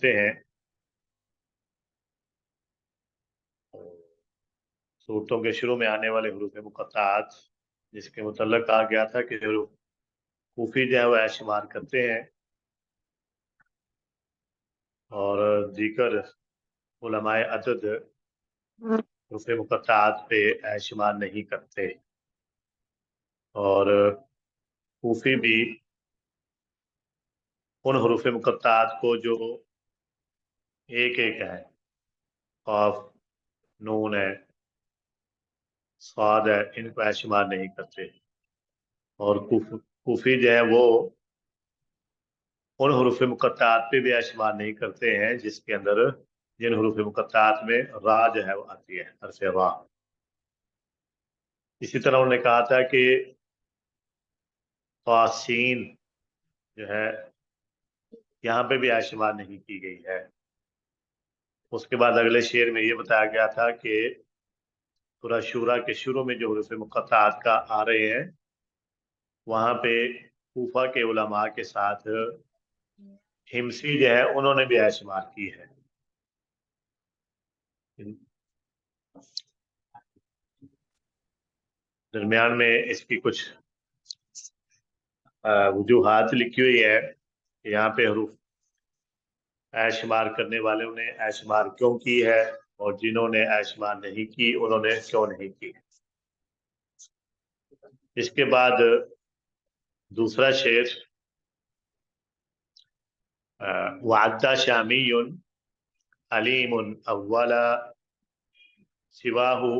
करते हैं। सूरतों के शुरू में आने वाले हरूफ मुक़त्तात, जिसके मुतल्लिक़ कहा गया था कि जो कूफी जो है वो शुमार करते हैं और दीगर उलमाए अदद हरूफ मुक़त्तात पे शुमार नहीं करते। और कूफी भी उन हरूफ मुक़त्तात को जो एक एक है, क़ाफ, नून है, स्वाद है, इनको शुमार नहीं करते। और कूफी जो है वो उन हरूफ मुक़त्तात पे भी शुमार नहीं करते हैं जिसके अंदर, जिन हरूफ मुक़त्तात में रा जो है वो आती है, हर्फ रा। इसी तरह उन्होंने कहा था कि तासीन जो है यहाँ पे भी शुमार नहीं की गई है। उसके बाद अगले शेर में ये बताया गया था कि सूरह शूरा के शुरू में जो हरूफ मुक़त्तात का आ रहे हैं, वहाँ पे कूफा के उलमा के साथ हिमसी जो है उन्होंने भी शुमार की है। दरमियान में इसकी कुछ वजूहात लिखी हुई है कि यहाँ पे हरूफ शुमार करने वालों ने शुमार क्यों की है और जिन्होंने शुमार नहीं की उन्होंने क्यों नहीं की। इसके बाद दूसरा शेर, वअद्दा शामियुन अलीमुन अव्वला सिवाहु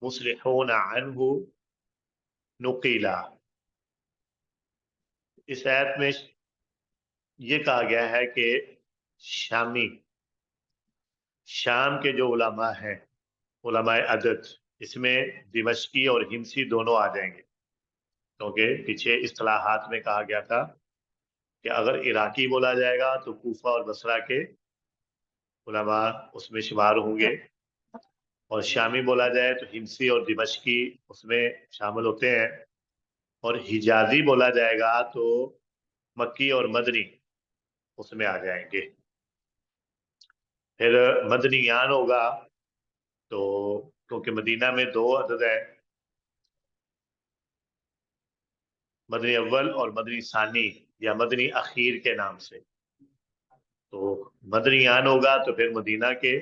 मुस्लिहून अन्हु नुकीला। इस आयत में ये कहा गया है कि शामी, शाम के जो उलमा हैं, उलमाए अदद, इसमें दिमश्की और हिमसी दोनों आ जाएंगे, क्योंकि पीछे इस्तिलाहात में कहा गया था कि अगर इराकी बोला जाएगा तो कूफा और बसरा के उलमा उसमें शुमार होंगे, और शामी बोला जाए तो हिमसी और दिमश्की उसमें शामिल होते हैं, और हिजाजी बोला जाएगा तो मक्की और मदनी उसमें आ जाएंगे। फिर मदनियान होगा तो, क्योंकि मदीना में दो अदद है, मदनी अव्वल और मदनी सानी या मदनी अखीर के नाम से, तो मदनियान होगा तो फिर मदीना के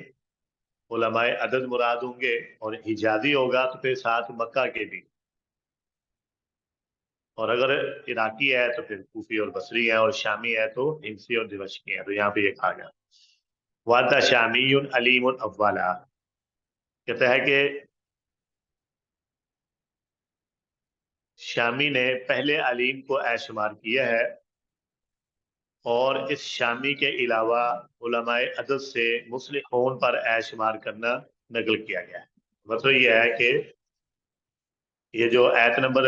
उलमाए अदद मुराद होंगे, और हिजाजी होगा तो फिर साथ मक्का के भी, और अगर इराकी है तो फिर कूफी और बसरी है, और शामी है तो हिमसी और दिमश्की है। तो यहाँ पे ये कहा गया वादा शामीयुन अलीमुन अव्वला, कहता है कि शामी ने पहले अलीम को शुमार किया है, और इस शामी के अलावा उलमाए अदद से मुस्लिहून पर शुमार करना नकल किया गया है। मतलब ये है कि ये जो आयत नंबर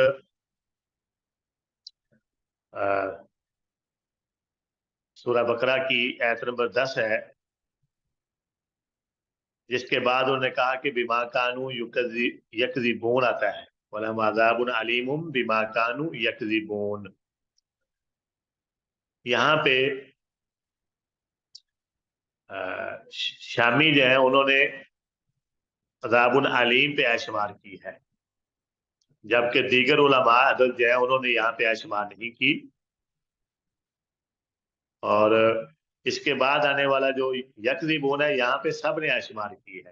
सूरह बकरा की आयत नंबर 10 है, जिसके बाद उन्होंने कहा कि बिमा कानू यकज़िबून आता है, वलहुम अज़ाबुन अलीमुम बिमा कानू यकज़िबून। यहाँ पे शामी जो है उन्होंने अज़ाबुन अलीम पे शुमार की है, जबकि दीगर उलमा अदद जो है उन्होंने यहाँ पे शुमार नहीं की। और इसके बाद आने वाला जो यकज़िबून है, यहाँ पे सब ने शुमार की है।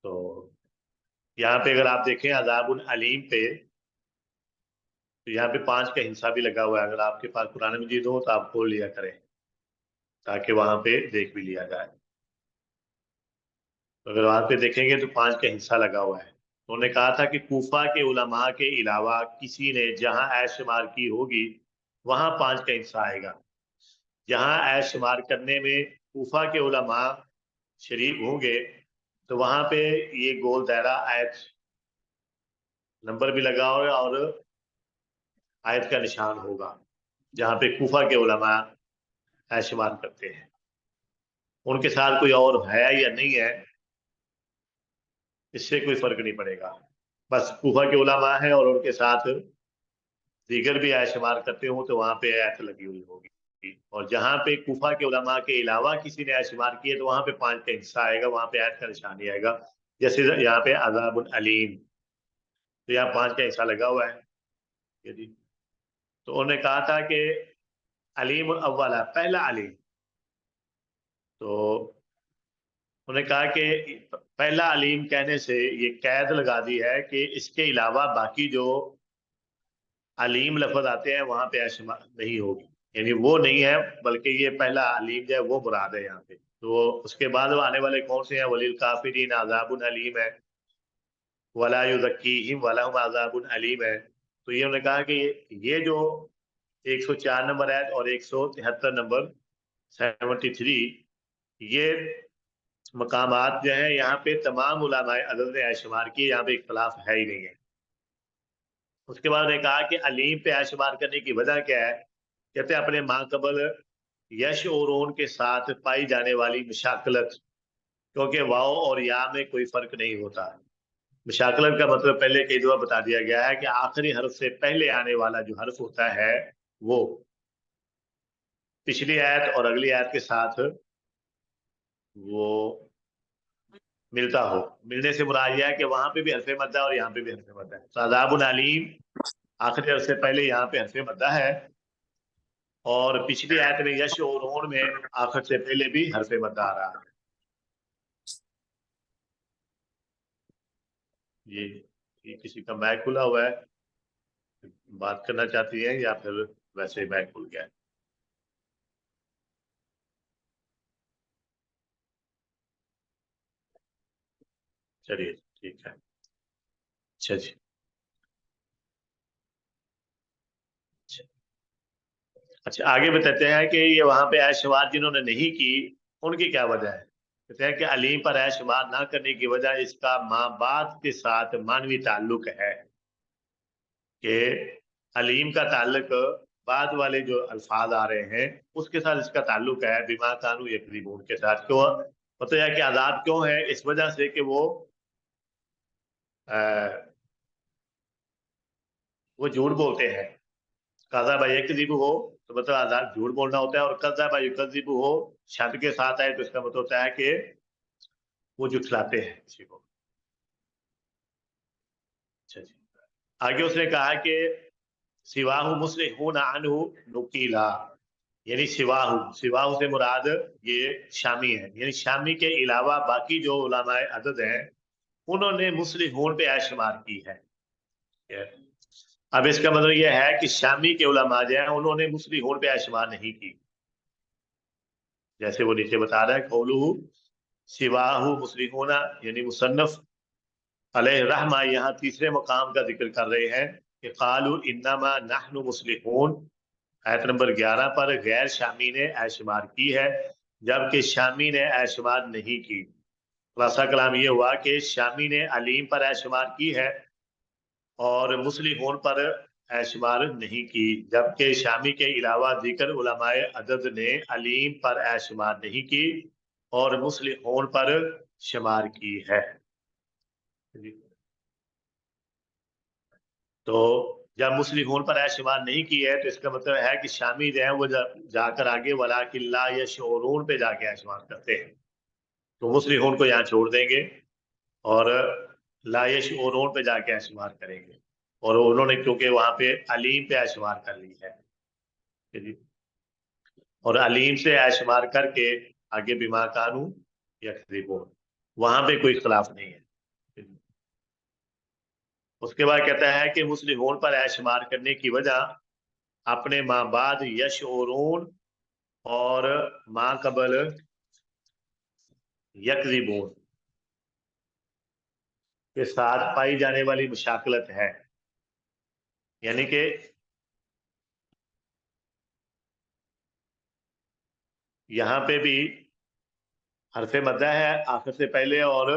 तो यहाँ पे अगर आप देखें अज़ाबुन अलीम पे, तो यहाँ पे 5 का हिस्सा भी लगा हुआ है। अगर आपके पास कुरान मजीद हो तो आप खोल लिया करें, ताकि वहां पे देख भी लिया जाए। तो अगर वहां पे देखेंगे तो 5 का हिस्सा लगा हुआ है। तो उन्होंने कहा था कि कूफा के उलमा के अलावा किसी ने जहां ऐशुमार की होगी वहां 5 का हिस्सा आएगा। जहां ऐशुमार करने में कूफा के उलमा शरीक होंगे तो वहां पे ये गोल दायरा आयत नंबर भी लगा होगा और आयत का निशान होगा, जहाँ पे कूफा के उलमा शुमार करते हैं। उनके साथ कोई और है या नहीं है, इससे कोई फर्क नहीं पड़ेगा। बस कूफा के उलमा है और उनके साथ دیگر بھی ایت شمار کرتے ہوں تو وہاں پہ ایت لگی ہوئی ہوگی، اور جہاں پہ کوفہ کے علماء کے علاوہ کسی نے ایت شمار کی ہے تو وہاں پہ 5 کا حصہ آئے گا، وہاں پہ ایت کا نشان نہیں آئے گا. جیسے یہاں پہ عذاب علیم، تو یہاں 5 کا حصہ لگا ہوا ہے جی. تو انہوں نے کہا تھا کہ علیم الاولا، پہلا علیم. تو انہوں نے کہا کہ پہلا علیم کہنے سے یہ قید لگا دی ہے کہ اس کے علاوہ باقی جو علیم لفظ آتے ہیں وہاں پہ ایسے نہیں ہوگی، یعنی وہ نہیں ہے، بلکہ یہ پہلا علیم جو ہے وہ مراد ہے یہاں پہ. تو اس کے بعد آنے والے کون سے ہیں؟ وَلِلْكَافِرِينَ عَذَابٌ علیم ہے، وَلَا يُزَكِّيهِمْ وَلَهُمْ عَذَابٌ علیم ہے. تو یہ انہوں نے کہا کہ یہ جو 104 نمبر ہے اور 173 نمبر 73، یہ مقامات جو ہیں یہاں پہ تمام علماء عدد نے شمار کیے، یہاں پہ اختلاف ہے ہی نہیں ہے. اس کے بعد نے کہا کہ علیم پہ شمار کرنے کی وجہ کیا ہے؟ کہتے ہیں اپنے ماں قبل یش اور اون کے ساتھ پائی جانے والی مشاکلت، کیونکہ واؤ اور یا میں کوئی فرق نہیں ہوتا. مشاکلت کا مطلب پہلے کئی دفعہ بتا دیا گیا ہے کہ آخری حرف سے پہلے آنے والا جو حرف ہوتا ہے وہ پچھلی آیت اور اگلی آیت کے ساتھ وہ ملتا ہو. ملنے سے مراد یہ ہے کہ وہاں پہ بھی حرف مدہ اور یہاں پہ بھی حرف مدہ ہے. تو عذاب علیم آخری حرف سے پہلے یہاں پہ حرف مدہ ہے، اور پچھلی آیت میں یش اور اون میں آخر سے پہلے بھی حرف مدہ آ رہا ہے. یہ کسی کا مائک کھلا ہوا ہے، بات کرنا چاہتی ہیں یا پھر ویسے ہی مائک کھل گیا ہے؟ چلیے ٹھیک ہے. اچھا جی. اچھا آگے بتاتے ہیں کہ یہ وہاں پہ ایش شمار جنہوں نے نہیں کی ان کی کیا وجہ ہے. کہتے ہیں کہ علیم پر ایش شمار نہ کرنے کی وجہ اس کا ماں باپ کے ساتھ مانوی تعلق ہے، کہ علیم کا تعلق بعد والے جو الفاظ آ رہے ہیں اس کے ساتھ اس کا تعلق ہے بما کانوا یکذبون کے ساتھ. کیوں پتہ ہے کہ عذاب کیوں ہے؟ اس وجہ سے کہ وہ جھوٹ بولتے ہیں. کذب یکذب ہو تو مطلب عذاب جھوٹ بولنا ہوتا ہے، اور کذب یکذب ہو شد کے ساتھ آئے تو اس کا مطلب ہوتا ہے کہ وہ جھٹلاتے ہیں کسی کو. اچھا جی. آگے اس نے کہا کہ سواہ مصلحون عنہ نقیلا، یعنی سواہ سے مراد یہ شامی ہے، یعنی شامی کے علاوہ باقی جو علماء عدد ہیں انہوں نے مصلحون پہ شمار کی ہے. اب اس کا مطلب یہ ہے کہ شامی کے علماء جو ہیں انہوں نے مصلحون پہ شمار نہیں کی، جیسے وہ نیچے بتا رہا ہے قولہ سواہ مصلحون، یعنی مصنف علیہ رحمہ یہاں تیسرے مقام کا ذکر کر رہے ہیں کہ قالوا انما نحن مصلحون. آیت نمبر 11 پر غیر شامی نے شمار کی ہے، جبکہ شامی نے شمار نہیں کی. خلاصہ کلام یہ ہوا کہ شامی نے علیم پر شمار کی ہے اور مصلحون پر شمار نہیں کی، جبکہ شامی کے علاوہ دیگر علماء عدد نے علیم پر شمار نہیں کی اور مصلحون پر شمار کی ہے. تو جب مصلحون پر شمار نہیں کی ہے تو اس کا مطلب ہے کہ شامی جو ہیں وہ جا کر آگے ولکن لا یشعرون پہ جا کے شمار کرتے ہیں، تو مصلحون کو یہاں چھوڑ دیں گے اور لا یشعرون پہ جا کے شمار کریں گے، اور انہوں نے کیونکہ وہاں پہ علیم پہ شمار کر لی ہے، اور علیم سے شمار کر کے آگے بما کانوا یکذبون وہاں پہ کوئی اختلاف نہیں ہے. اس کے بعد کہتا ہے کہ مصلحون پر شمار کرنے کی وجہ اپنے ماں بعد یشعرون اور ماں قبل یکذبون کے ساتھ پائی جانے والی مشاکلت ہے، یعنی کہ یہاں پہ بھی حرف مدہ ہے آخر سے پہلے، اور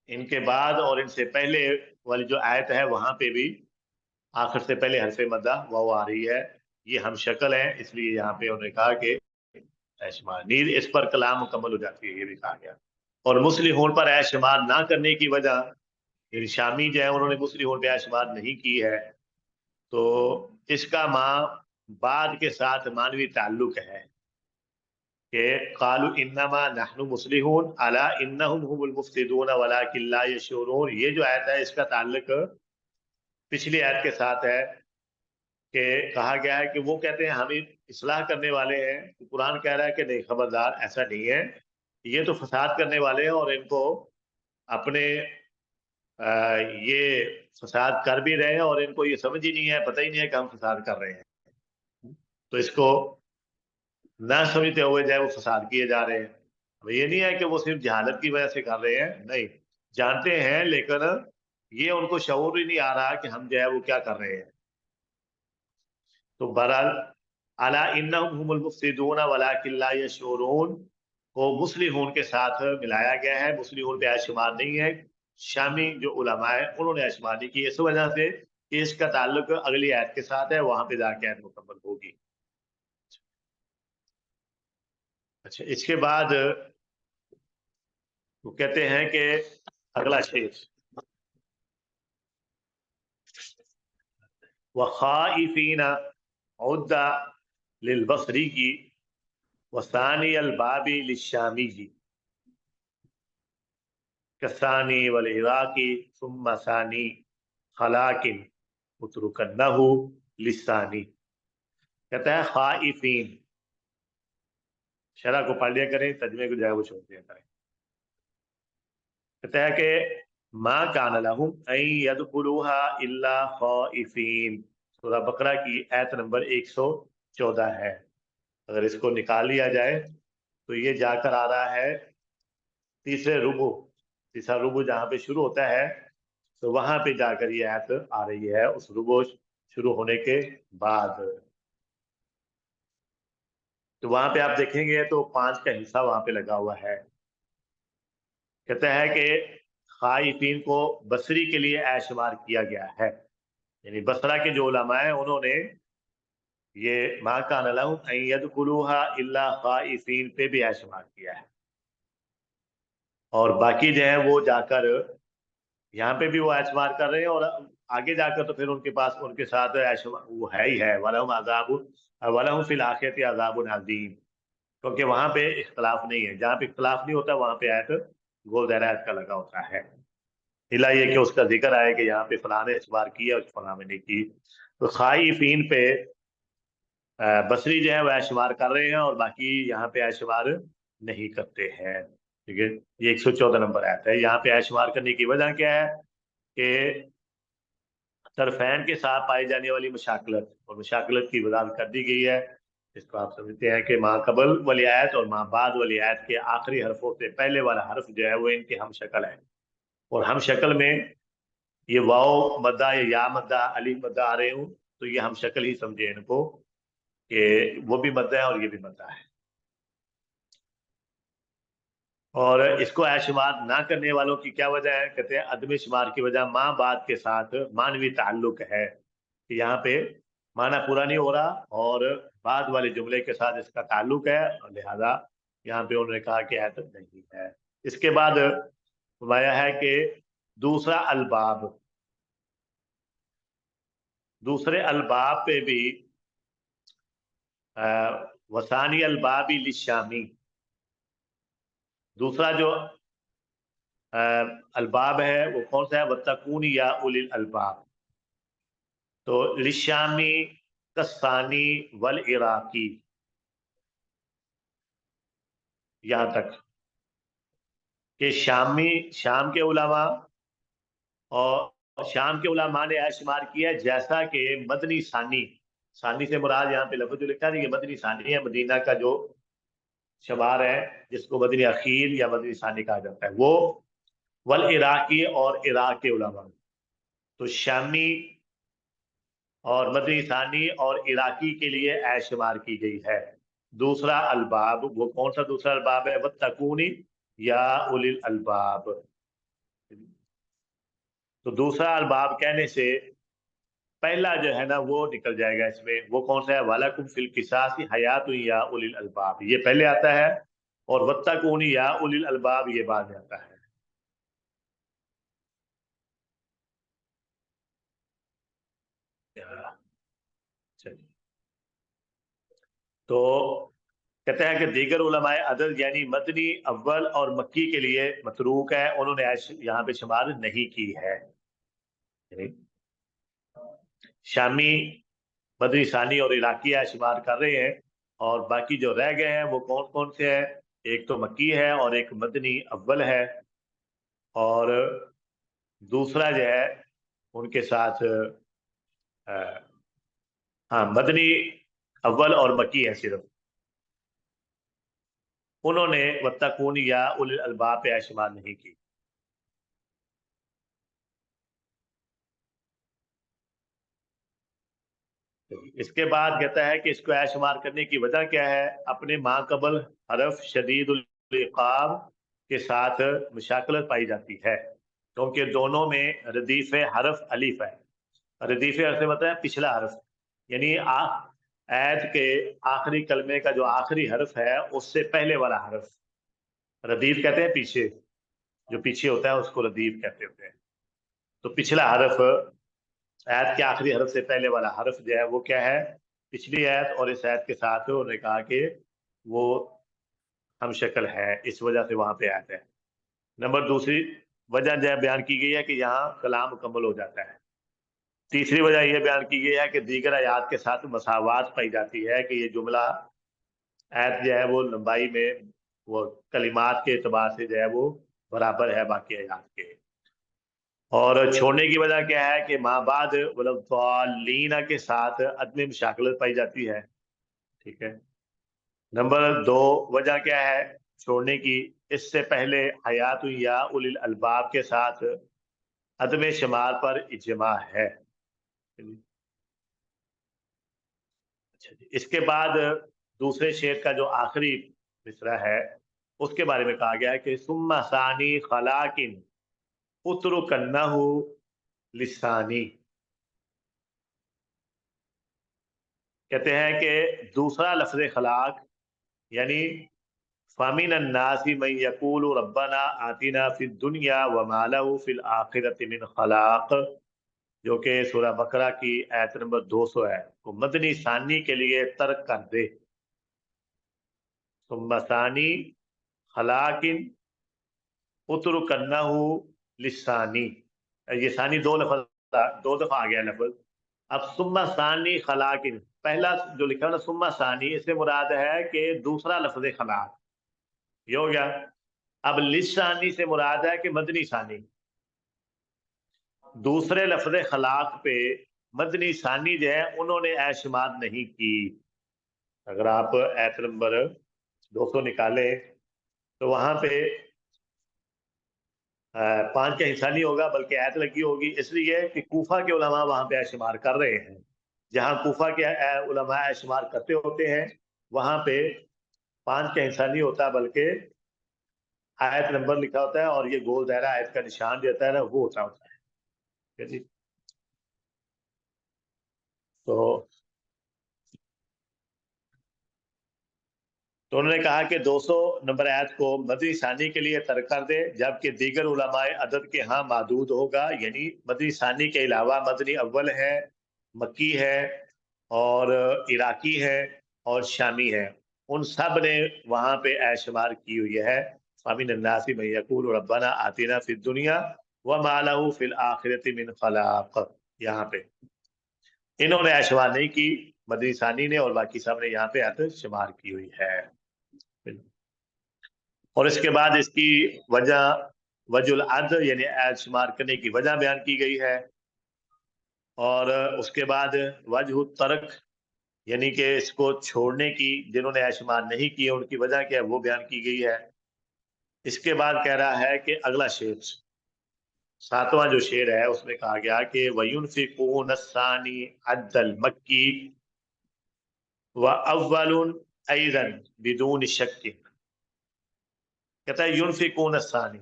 ان کے بعد اور ان سے پہلے والی جو آیت ہے وہاں پہ بھی آخر سے پہلے حرف مدہ وہ آ رہی ہے. یہ ہم شکل ہیں، اس لیے یہاں پہ انہوں نے کہا کہ شمار نیز اس پر کلام مکمل ہو جاتی ہے، یہ بھی کہا گیا. اور مصلحون پر شمار نہ کرنے کی وجہ، یعنی شامی جو ہے انہوں نے مصلحون پہ شمار نہیں کی ہے، تو اس کا ماں بعد کے ساتھ مانوی تعلق ہے کہ قالوا انما نحن مصلحون الا انهم هم المفسدون ولكن لا يشعرون، یہ جو آیت ہے اس کا تعلق پچھلی آیت کے ساتھ ہے کہ کہا گیا ہے کہ وہ کہتے ہیں ہم اصلاح کرنے والے ہیں، تو قرآن کہہ رہا ہے کہ نہیں، خبردار ایسا نہیں ہے، یہ تو فساد کرنے والے ہیں اور ان کو اپنے یہ فساد کر بھی رہے ہیں اور ان کو یہ سمجھ ہی نہیں ہے، پتہ ہی نہیں ہے کہ ہم فساد کر رہے ہیں، تو اس کو نہ سمجھتے ہوئے جو ہے وہ فساد کیے جا رہے ہیں۔ اب یہ نہیں ہے کہ وہ صرف جہالت کی وجہ سے کر رہے ہیں، نہیں، جانتے ہیں لیکن یہ ان کو شعور ہی نہیں آ رہا کہ ہم جو ہے وہ کیا کر رہے ہیں۔ تو بہرحال الا انہم هم المفسدون ولکن لا یشعرون کو مصلحون کے ساتھ ملایا گیا ہے، مصلحون پہ شمار نہیں ہے، شامی جو علماء ہیں انہوں نے شمار نہیں کی، اس وجہ سے کہ اس کا تعلق اگلی آیت کے ساتھ ہے، وہاں پہ جا کے آیت مکمل ہوگی۔ اچھا، اس کے بعد وہ کہتے ہیں کہ اگلا شیخ وخائفین عد للبصری کی وثانی الباب للشامی کی کثانی والعراقی ثم ثانی خلاکن اترکنہ للثانی، کہتا ہے خائفین، شرح کو پڑھ لیا کریں، ترجمے کو جو ہے وہ چھوڑ دیا کریں۔ کہتا ہے کہ ما کان لہم ان یدخلوها الا خائفین، سورہ بقرہ کی آیت نمبر 114 ہے۔ اگر اس کو نکال لیا جائے تو یہ جا کر آ رہا ہے تیسرا ربع جہاں پہ شروع ہوتا ہے تو وہاں پہ جا کر یہ آیت آ رہی ہے اس ربع شروع ہونے کے بعد۔ تو وہاں پہ آپ دیکھیں گے تو 5 کا حصہ وہاں پہ لگا ہوا ہے۔ کہتا ہے کہ خائفین کو بصری کے لیے اعتبار کیا گیا ہے، یعنی بصرہ کے جو علماء ہیں انہوں نے یہ ما کان لہم ان یدخلوها الا خائفین پہ بھی اعتبار کیا ہے، اور باقی جو ہے وہ جا کر یہاں پہ بھی وہ اعتبار کر رہے ہیں، اور آگے جا کر تو پھر ان کے پاس ان کے ساتھ وہ ہے ہی ہے وَلَهُمْ عَذَابٌ وَلَهُمْ فِي الْآخِرَةِ عَذَابٌ عَظِيمٌ، کیونکہ وہاں پہ اختلاف نہیں ہے، جہاں پہ اختلاف نہیں ہوتا وہاں پہ آیت گول دائرہ آیت کا لگا ہوتا ہے، الا یہ کہ اس کا ذکر آئے کہ یہاں پہ فلاں نے اعتبار کیا اور فلاں نے نہیں کی۔ تو خائفین پہ بصری جو ہے وہ اعتبار کر رہے ہیں اور باقی یہاں پہ اعتبار نہیں کرتے ہیں، ٹھیک ہے۔ یہ 114 نمبر آیت ہے۔ یہاں پہ اعتبار کرنے کی وجہ کیا ہے کہ طرفین کے ساتھ پائی جانے والی مشاکلت، اور مشاکلت کی وضاحت کر دی گئی ہے، اس کو آپ سمجھتے ہیں کہ ما قبل والی آیت اور ما بعد والی آیت کے آخری حرفوں سے پہلے والا حرف جو ہے وہ ان کے ہم شکل ہے، اور ہم شکل میں یہ واو مدہ یا یا مدہ علی مدہ آ رہے ہوں تو یہ ہم شکل ہی سمجھے ان کو کہ وہ بھی مدہ ہے اور یہ بھی مدہ ہے۔ اور اس کو اعتبار نہ کرنے والوں کی کیا وجہ ہے؟ کہتے ہیں عدم شمار کی وجہ ماں بعد کے ساتھ مانوی تعلق ہے، کہ یہاں پہ معنی پورا نہیں ہو رہا اور بعد والے جملے کے ساتھ اس کا تعلق ہے، اور لہذا یہاں پہ انہوں نے کہا کہ ایت نہیں ہے۔ اس کے بعد فرمایا ہے کہ دوسرا الباب، دوسرے الباب پہ بھی وثانی البابی للشامی، دوسرا جو الباب ہے وہ کون سا ہے؟ وَاتَّقُونِ یا اُولِي الْأَلْبَاب، تو للشامی کثانی والعراقی، یہاں تک کہ شام کے علماء اور شام کے علماء نے شمار کیا ہے، جیسا کہ مدنی ثانی سے مراد یہاں پہ لفظ جو لکھا ہے یہ مدنی ثانی ہے، مدینہ کا جو شمار ہے جس کو مدنی اخیر یا مدنی ثانی کہا جاتا ہے، وہ والعراقی اور عراق کے علماء، تو شامی اور مدنی ثانی اور عراقی کے لیے شمار کی گئی ہے۔ دوسرا الباب، وہ کون سا دوسرا الباب ہے؟ وَاتَّقُونِ یا اُولِي الْأَلْبَاب، تو دوسرا الباب کہنے سے پہلا جو ہے نا وہ نکل جائے گا اس میں، وہ کون سا ہے؟ وَلَكُمْ فِي الْقِصَاصِ حَيَاةٌ يَا أُولِي الْأَلْبَاب، یہ پہلے آتا ہے، اور وَاتَّقُونِ يَا أُولِي الْأَلْبَاب یہ بعد میں آتا ہے۔ चलिए, तो कहते हैं कि दीगर उलमाए अदद यानी मदनी अव्वल और मक्की के लिए मतरूक है, उन्होंने यहाँ पे शुमार नहीं की है। शामी, मदनी सानी और इराकी शुमार कर रहे हैं, और बाकी जो रह गए हैं वो कौन कौन से हैं? एक तो मक्की है और एक मदनी अव्वल है, और दूसरा जो है उनके साथ अ, हाँ, मदनी अव्वल और मक्की है सिर्फ, उन्होंने वत्तकून या उल अलबाब पे शुमार नहीं की। इसके बाद कहता है कि इसको शुमार करने की वजह क्या है? अपने माकबल हरफ शदीदुल इक़ाब के साथ मुशाकलत पाई जाती है, क्योंकि दोनों में रदीफ हरफ अलिफ है। रदीफ हरफ से मतलब है पिछला हरफ, यानी ऐत के आखिरी कलमे का जो आखिरी हरफ है उससे पहले वाला हरफ। रदीफ कहते हैं पीछे, जो पीछे होता है उसको रदीफ कहते होते हैं। तो पिछला हरफ, आयत के आखिरी हरफ से पहले वाला हरफ जो है वो क्या है? पिछली आयत और इस आयत के साथ उन्होंने कहा कि वो हम शक्ल है, इस वजह से वहां पे आयत है। नंबर दूसरी वजह जो है बयान की गई है कि यहाँ कलाम मुकम्मल हो जाता है। तीसरी वजह यह बयान की गई है कि दीगर आयात के साथ मसावात पाई जाती है, कि ये जुमला आयत जो है वो लंबाई में, वो कलिमात के एतबार से जो है वो बराबर है बाकी आयात के। और छोड़ने की वजह क्या है? कि माबाद वलद्दालीना के साथ अदम मुशाकलत पाई जाती है। ठीक है। नंबर दो वजह क्या है छोड़ने की? इससे पहले हयात या उलिल अलबाब के साथ अदम शुमार पर इजमा है। अच्छा जी, इसके बाद दूसरे शेर का जो आखिरी मिसरा है उसके बारे में कहा गया है कि सुम्मा सानी खलाकिन उतरुकन्नहु लिसानी। कहते हैं कि दूसरा लफ्ज खलाक, यानी फामिन अन्नासी मन यकूलु रब्बना आतिना फिद दुनिया व मा लहु फिल आखिरति मिन खलाक, जो कि सूरह बकरा की आयत नंबर 200 है, को मदनी सानी के लिए तर्क कर दे। सुम्मा सानी खलाकिन उतरुकन्नहु लिसानी, ये सानी दो दफा आ गया लफ्ज। अब सुम्मा सानी खलाकिन, पहला जो लिखा है ना सुम्मा सानी, इससे मुराद है कि दूसरा लफ्ज खलाक, ये हो गया। अब लिसानी से मुराद है कि मदनी सानी। दूसरे लफ्ज खलाक पे मदनी सानी जो है उन्होंने ऐशमार नहीं की। अगर आप ऐत नंबर 200 निकाले तो वहां पे पांच का हिस्सा नहीं होगा बल्कि ऐत लगी होगी, इसलिए कि कूफा के उलमा वहां पे ऐशमार कर रहे हैं। जहां कूफा के उलमा ऐशमार करते होते हैं वहां पे पांच का हिस्सा नहीं होता, बल्कि आयत नंबर लिखा होता है, और ये गोल दायरा आयत का निशान देता है ना, वो होता है। ठीक है जी। तो उन्होंने कहा कि 200 नंबर आयत को मदनी सानी के लिए तर्क कर दे, जबकि दीगर उलमाए अदद के यहाँ मादूद होगा, यानी मदनी सानी के अलावा मदनी अव्वल है, मक्की है, और इराकी है, और शामी है। उन सब ने वहां पे ऐशमार की हुई है। फामिन अन्नासी मन यकूलु रब्बना आतिना फिद दुनिया व मा लहु फिल आखिरति मिन खलाक। यहाँ पे इन्होंने ऐशमार नहीं की, मदनी सानी ने, और बाकी सब ने यहाँ पे ऐशमार की हुई है। और इसके बाद इसकी वजह वजुल अद यानी ऐद शुमार करने की वजह बयान की गई है। और उसके बाद वजह तर्क, यानी कि इसको छोड़ने की जिन्होंने ऐशमार नहीं किए उनकी वजह क्या है वो बयान की गई है। इसके बाद कह रहा है कि अगला शेर, सातवां जो शेर है उसमें कहा गया कि वयुनफिकून सानी अद्दल मक्की व अव्वलुन ऐदन बिदून शक्क। कहता है युनफिकून सानी,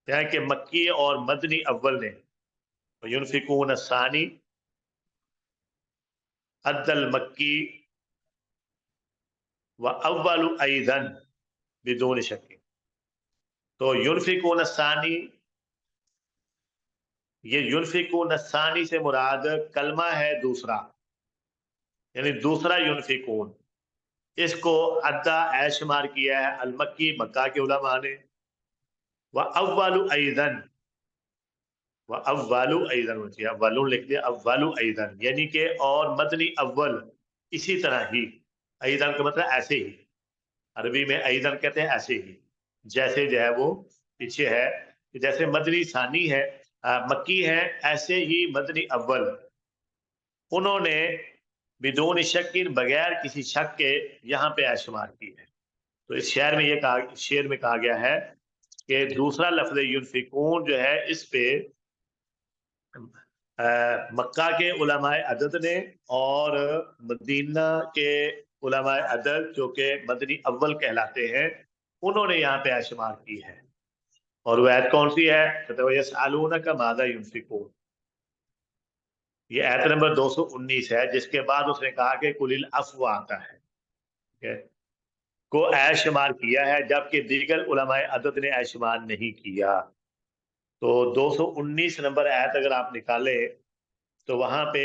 क्या है कि मक्की और मदनी अव्वल ने, युनफिकून सानी अद्दल मक्की व अव्वल ऐदन बिदून शक। तो युनफिकून सानी ये युनफिकून सानी से मुराद कलमा है दूसरा, यानी दूसरा युनफिकून। इसको अद्दा ऐशमार किया है अलमक्की, मक्का के उलमा ने। व अव्वलु ऐदन, व अव्वलु ऐदन होती है, अव्वलु लिख दिया, अव्वलु ऐदन यानी कि और मदनी अव्वल इसी तरह ही। ऐदन का मतलब ऐसे ही, अरबी में ऐदन कहते हैं ऐसे ही, जैसे जो है वो पीछे है, जैसे मदनी सानी है, मक्की है, ऐसे ही मदनी अव्वल उन्होंने बिदून शक्किन, बगैर किसी शक के यहाँ पे ऐशमार की है। तो इस शेर में कहा गया है कि दूसरा लफ्ज युनफिकून जो है इस पे मक्का के उलमाए अदद ने और मदीना के उलमाए अदद जो कि मदनी अव्वल कहलाते हैं, उन्होंने यहाँ पे ऐशमार की है। और वह आयत कौन सी है? कहते हैं यसअलूना का मादा युनफिकून। ये आयत नंबर 219 है, जिसके बाद उसने कहा कि कुलिल अफ़्व आता है, ठीक है, को ऐशमार किया है, जबकि दीगर उलमाए अदद ने ऐशमार नहीं किया। तो 219 नंबर आयत अगर आप निकाले तो वहां पे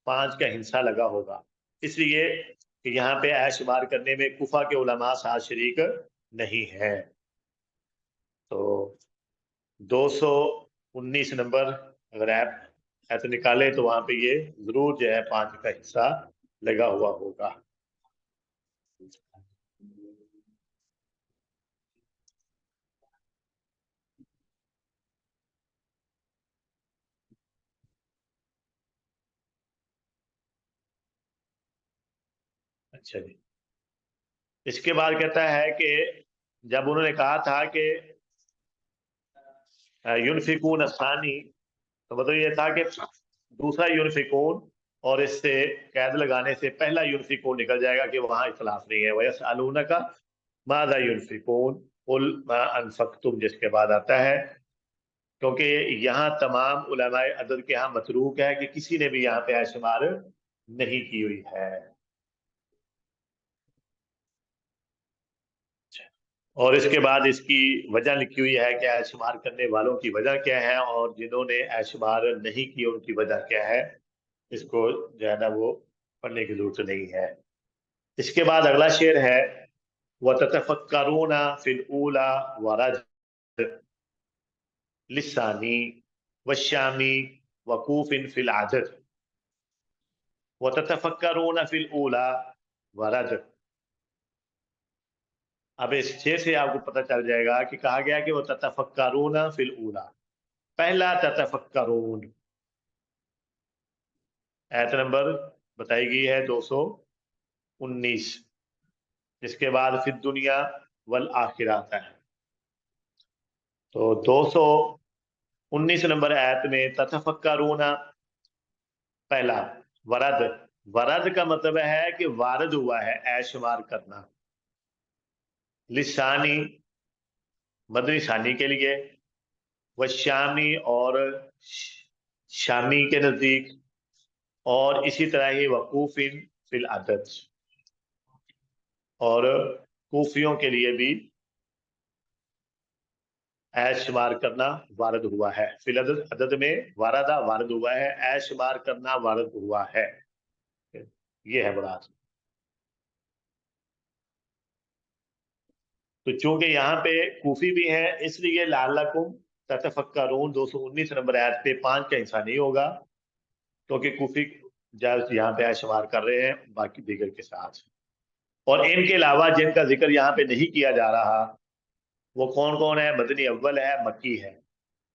5 का हिंसा लगा होगा, इसलिए कि यहाँ पे ऐशमार करने में कुफा के उलमा साथ शरीक नहीं है। तो 219 नंबर अगर आप आयत निकाले तो वहां पे ये जरूर जो है 5 का हिस्सा लगा हुआ होगा। अच्छा जी, इसके बाद कहता है कि जब उन्होंने कहा था कि यूनफिकून असानी, तो मतलब ये था कि दूसरा यूनफिकून और इससे कैद लगाने से पहला यूनफिकून निकल जाएगा कि वहां इख्लाफ नहीं है। वयसअलूना का मादा यूनफिकून कुल मा अनफक्तुम, जिसके बाद आता है, क्योंकि यहाँ तमाम उलमाए अदद के यहाँ मतरूक है कि किसी ने भी यहाँ पे ऐशमार नहीं की हुई है। और इसके बाद इसकी वजह लिखी हुई है कि ऐशमार करने वालों की वजह क्या है और जिन्होंने ऐशमार नहीं की उनकी वजह क्या है। इसको जो है ना वो पढ़ने की जरूरत नहीं है। इसके बाद अगला शेर है, व ततफक्करूना फिल ऊला वरज लिसानी वशामी वकूफिन फिल आदद। व ततफक्करूना फिल ऊला वरज। अब इस शेर से आपको पता चल जाएगा कि कहा गया कि वो ततफक्करूना फिल ऊला, पहला ततफक्करून, आयत नंबर बताई गई है 219, जिसके बाद फिर दुनिया वल आखिर आता है। तो 219 नंबर आयत में ततफक्करूना पहला, वरद, वरद का मतलब है कि वारद हुआ है, ऐशमार करना। लिसानी, मदनी सानी के लिए। व शामी, और शामी के नजदीक। और इसी तरह ही वकूफिन फिल अदद, और कूफियों के लिए भी ऐशमार करना वारद हुआ है। फिल अदद, अदद में वारदा वारद हुआ है, ऐशमार करना वारद हुआ है। ये है मुराद। तो चूंकि यहाँ पे कूफी भी है, इसलिए लालकुम ततफक्करून 219 नंबर आयत पे 5 का हिस्सा नहीं होगा, क्योंकि कूफी जब यहाँ पे शुमार कर रहे हैं बाकी दीगर के साथ। और इनके अलावा जिनका जिक्र यहाँ पे नहीं किया जा रहा, वो कौन कौन है? मदनी अव्वल है, मक्की है,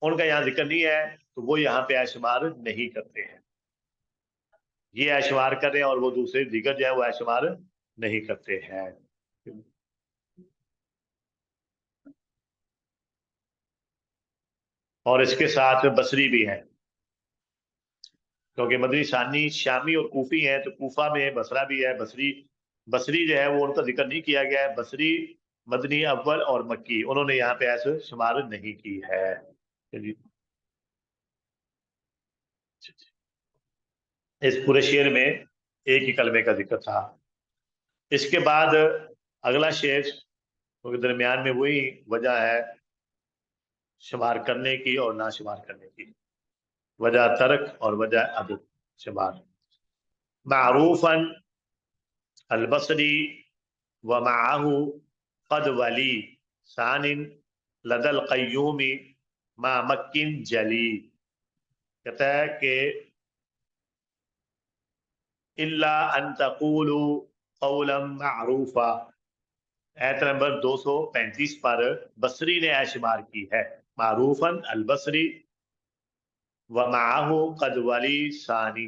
उनका यहाँ जिक्र नहीं है, तो वो यहाँ पे ऐशुमार नहीं करते हैं। ये ऐशुमार कर रहे हैं और वो दूसरे दिगर जो है वो ऐशुमार नहीं करते हैं। और इसके साथ बसरी भी है, क्योंकि मदनी सानी शामी और कूफी है, तो कूफा में बसरा भी है। बसरी, बसरी जो है वो उनका जिक्र नहीं किया गया है। बसरी, मदनी अव्वल और मक्की, उन्होंने यहाँ पे ऐसे शुमार नहीं की है। चलिए, इस पूरे शेर में एक ही कलमे का जिक्र था। इसके बाद अगला शेर, क्योंकि दरमियान में वही वजह है शुमार करने की और ना शुमार करने की। वजह तर्क और वजह अदब शबार। मारूफन अलबसरी व माहू कद वली सानिन लदल कय्यूमी मा मक्किन जली। कहता है कि इल्ला अन तक़ूलू क़ौलन मअरूफा, आयत नंबर 235 पर बसरी ने ऐशमार की है। मारूफन अलबसरी व माहू कद वली सानी।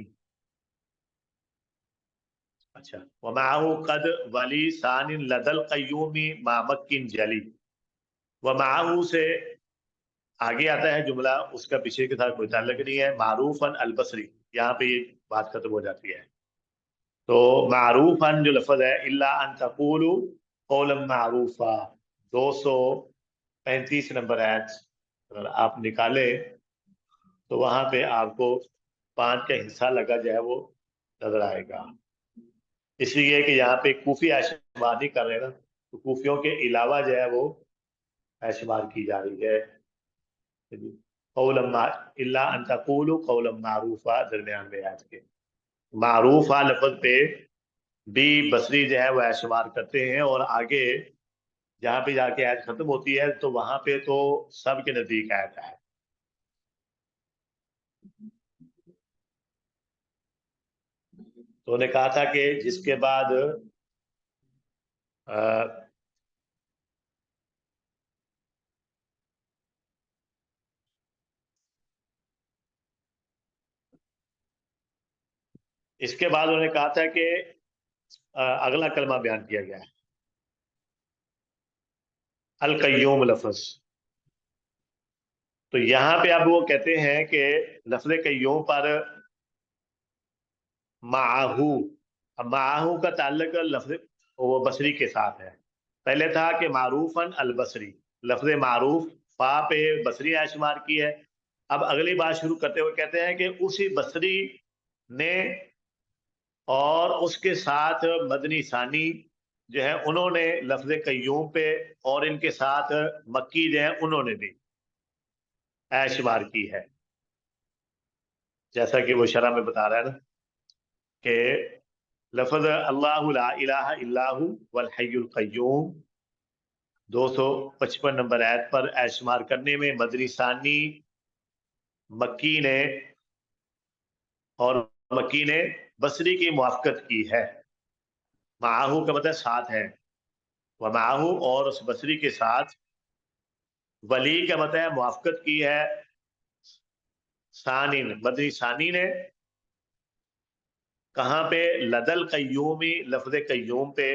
अच्छा, व माहू कद वली सानिन लदल कय्यूमी मा मक्किन जली। व माहू से आगे आता है जुमला, उसका पीछे के साथ कोई ताल्लुक नहीं है। मारूफन अलबसरी, यहाँ पे ये बात खत्म हो जाती है। तो मारूफन जो लफ्ज है, इल्ला अन तक़ूलू क़ौलन मारूफा, 235 नंबर आयत अगर आप निकाले तो वहां पे आपको 5 का हिस्सा लगा जो है वो नजर आएगा। इसलिए कि यहाँ पे कूफी ऐशमार नहीं कर रहे ना, तो कूफियों के अलावा जो है वो ऐशमार की जा रही है। इल्ला अन तक़ूलू क़ौलन मारूफा दरमियान में आयत के मारूफा लफ्ज पे भी बसरी जो है वो ऐशमार करते हैं, और आगे जहाँ पे जाके आयत खत्म होती है तो वहां पे तो सब के नजदीक आयत है। तो उन्होंने कहा था कि जिसके बाद अ, इसके बाद उन्होंने कहा था कि अगला कलमा बयान किया गया है, अल कय्यूम लफ्ज। तो यहाँ पे अब वो कहते हैं कि लफ्ज कय्यूम पर माहू, अब माहू का ताल्लुक लफ्ज वो बसरी के साथ है। पहले था कि मारूफन अल बसरी, लफ्ज मारूफ फा पे बसरी ऐशमार की है। अब अगली बात शुरू करते हुए कहते हैं कि उसी बसरी ने और उसके साथ मदनी सानी जो है उन्होंने लफ्ज कय्यूम पे, और इनके साथ मक्की जो है उन्होंने भी ऐशमार की है। जैसा कि वो शरह में बता रहा है ना कि लफ्ज अल्लाहु ला इलाहा इल्लाहु वल हय्युल कय्यूम 255 नंबर आयत पर ऐशमार करने में मदनी सानी मक्की ने और मक्की ने बसरी की मुआफ़क़त की है। माहू का मतलब साथ है, व माहू और उस बसरी के साथ, वली का मतलब मुआफ़क़त की है सानिन मदनी सानी ने। कहाँ पे? लदल कय्यूमी लफ्ज कय्यूम पे,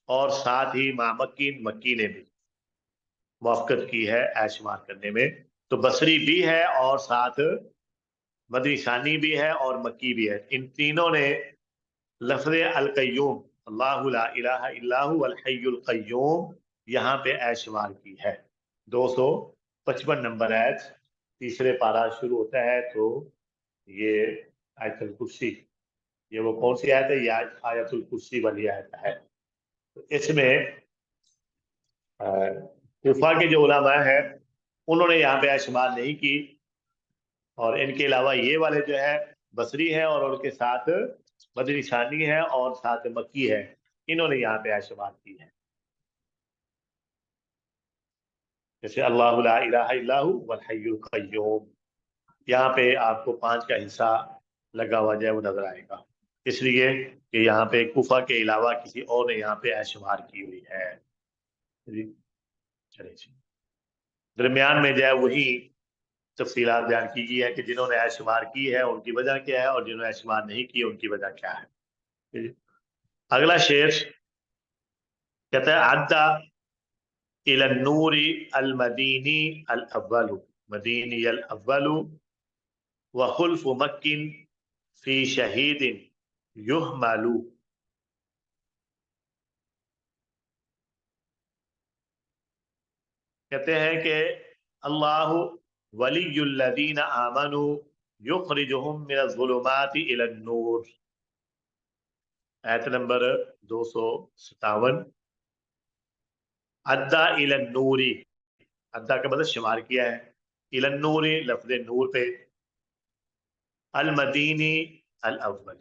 और साथ ही मक्की मक्की ने भी मुआफ़क़त की है ऐशमार करने में। तो बसरी भी है और साथ मदनी सानी भी है और मक्की भी है। इन तीनों ने लफ्ज अल कय्यूम अल्लाहु ला इलाहा इल्लाहु वल हय्युल कय्यूम यहाँ पे ऐशमार की है। 255 नंबर आयत, तीसरे पारा शुरू होता है। तो ये आयतुल कुर्सी, ये वो कौन सी आयत है? ये आयतुल कुर्सी वाली आयत है। तो इसमें कूफा के जो उलमा है उन्होंने यहाँ पे ऐशमार नहीं की, और इनके अलावा ये वाले जो है बसरी है और उनके साथ मदनी सानी है और साथ मक्की है, इन्होंने यहाँ पे ऐशमार की है। जैसे अल्लाहु ला इलाहा इल्लाहु वल हय्युल कय्यूम, यहाँ पे आपको 5 का हिस्सा लगा हुआ जो है वो नजर आएगा, इसलिए कि यहाँ पे कुफा के अलावा किसी और ने यहाँ पे ऐशमार की हुई है। जी, चलिए जी। दरमियान में जो है वही तफसीलात बयान की गई है कि जिन्होंने ऐशमार की है उनकी वजह क्या है, और जिन्होंने ऐशमार नहीं की उनकी वजह क्या है। जी। अगला शेर कहता है अद्दा इला नूरी अल मदीनी अल अव्वलु, मदीनी अल अव्वलु व खुल्फ मक्किन फी शहीदिन युहमलु। कहते हैं कि अल्लाह वलियुल्लज़ीना आमनु युखरिजुहुम मिनज़्ज़ुलुमाति इलन नूर, आयत नंबर 257। अद्दा इलन नूरी, अद्दा का मतलब शुमार किया है, इलन नूरी लफ्ज नूर पे, अलमदीनी अल-अव्वल,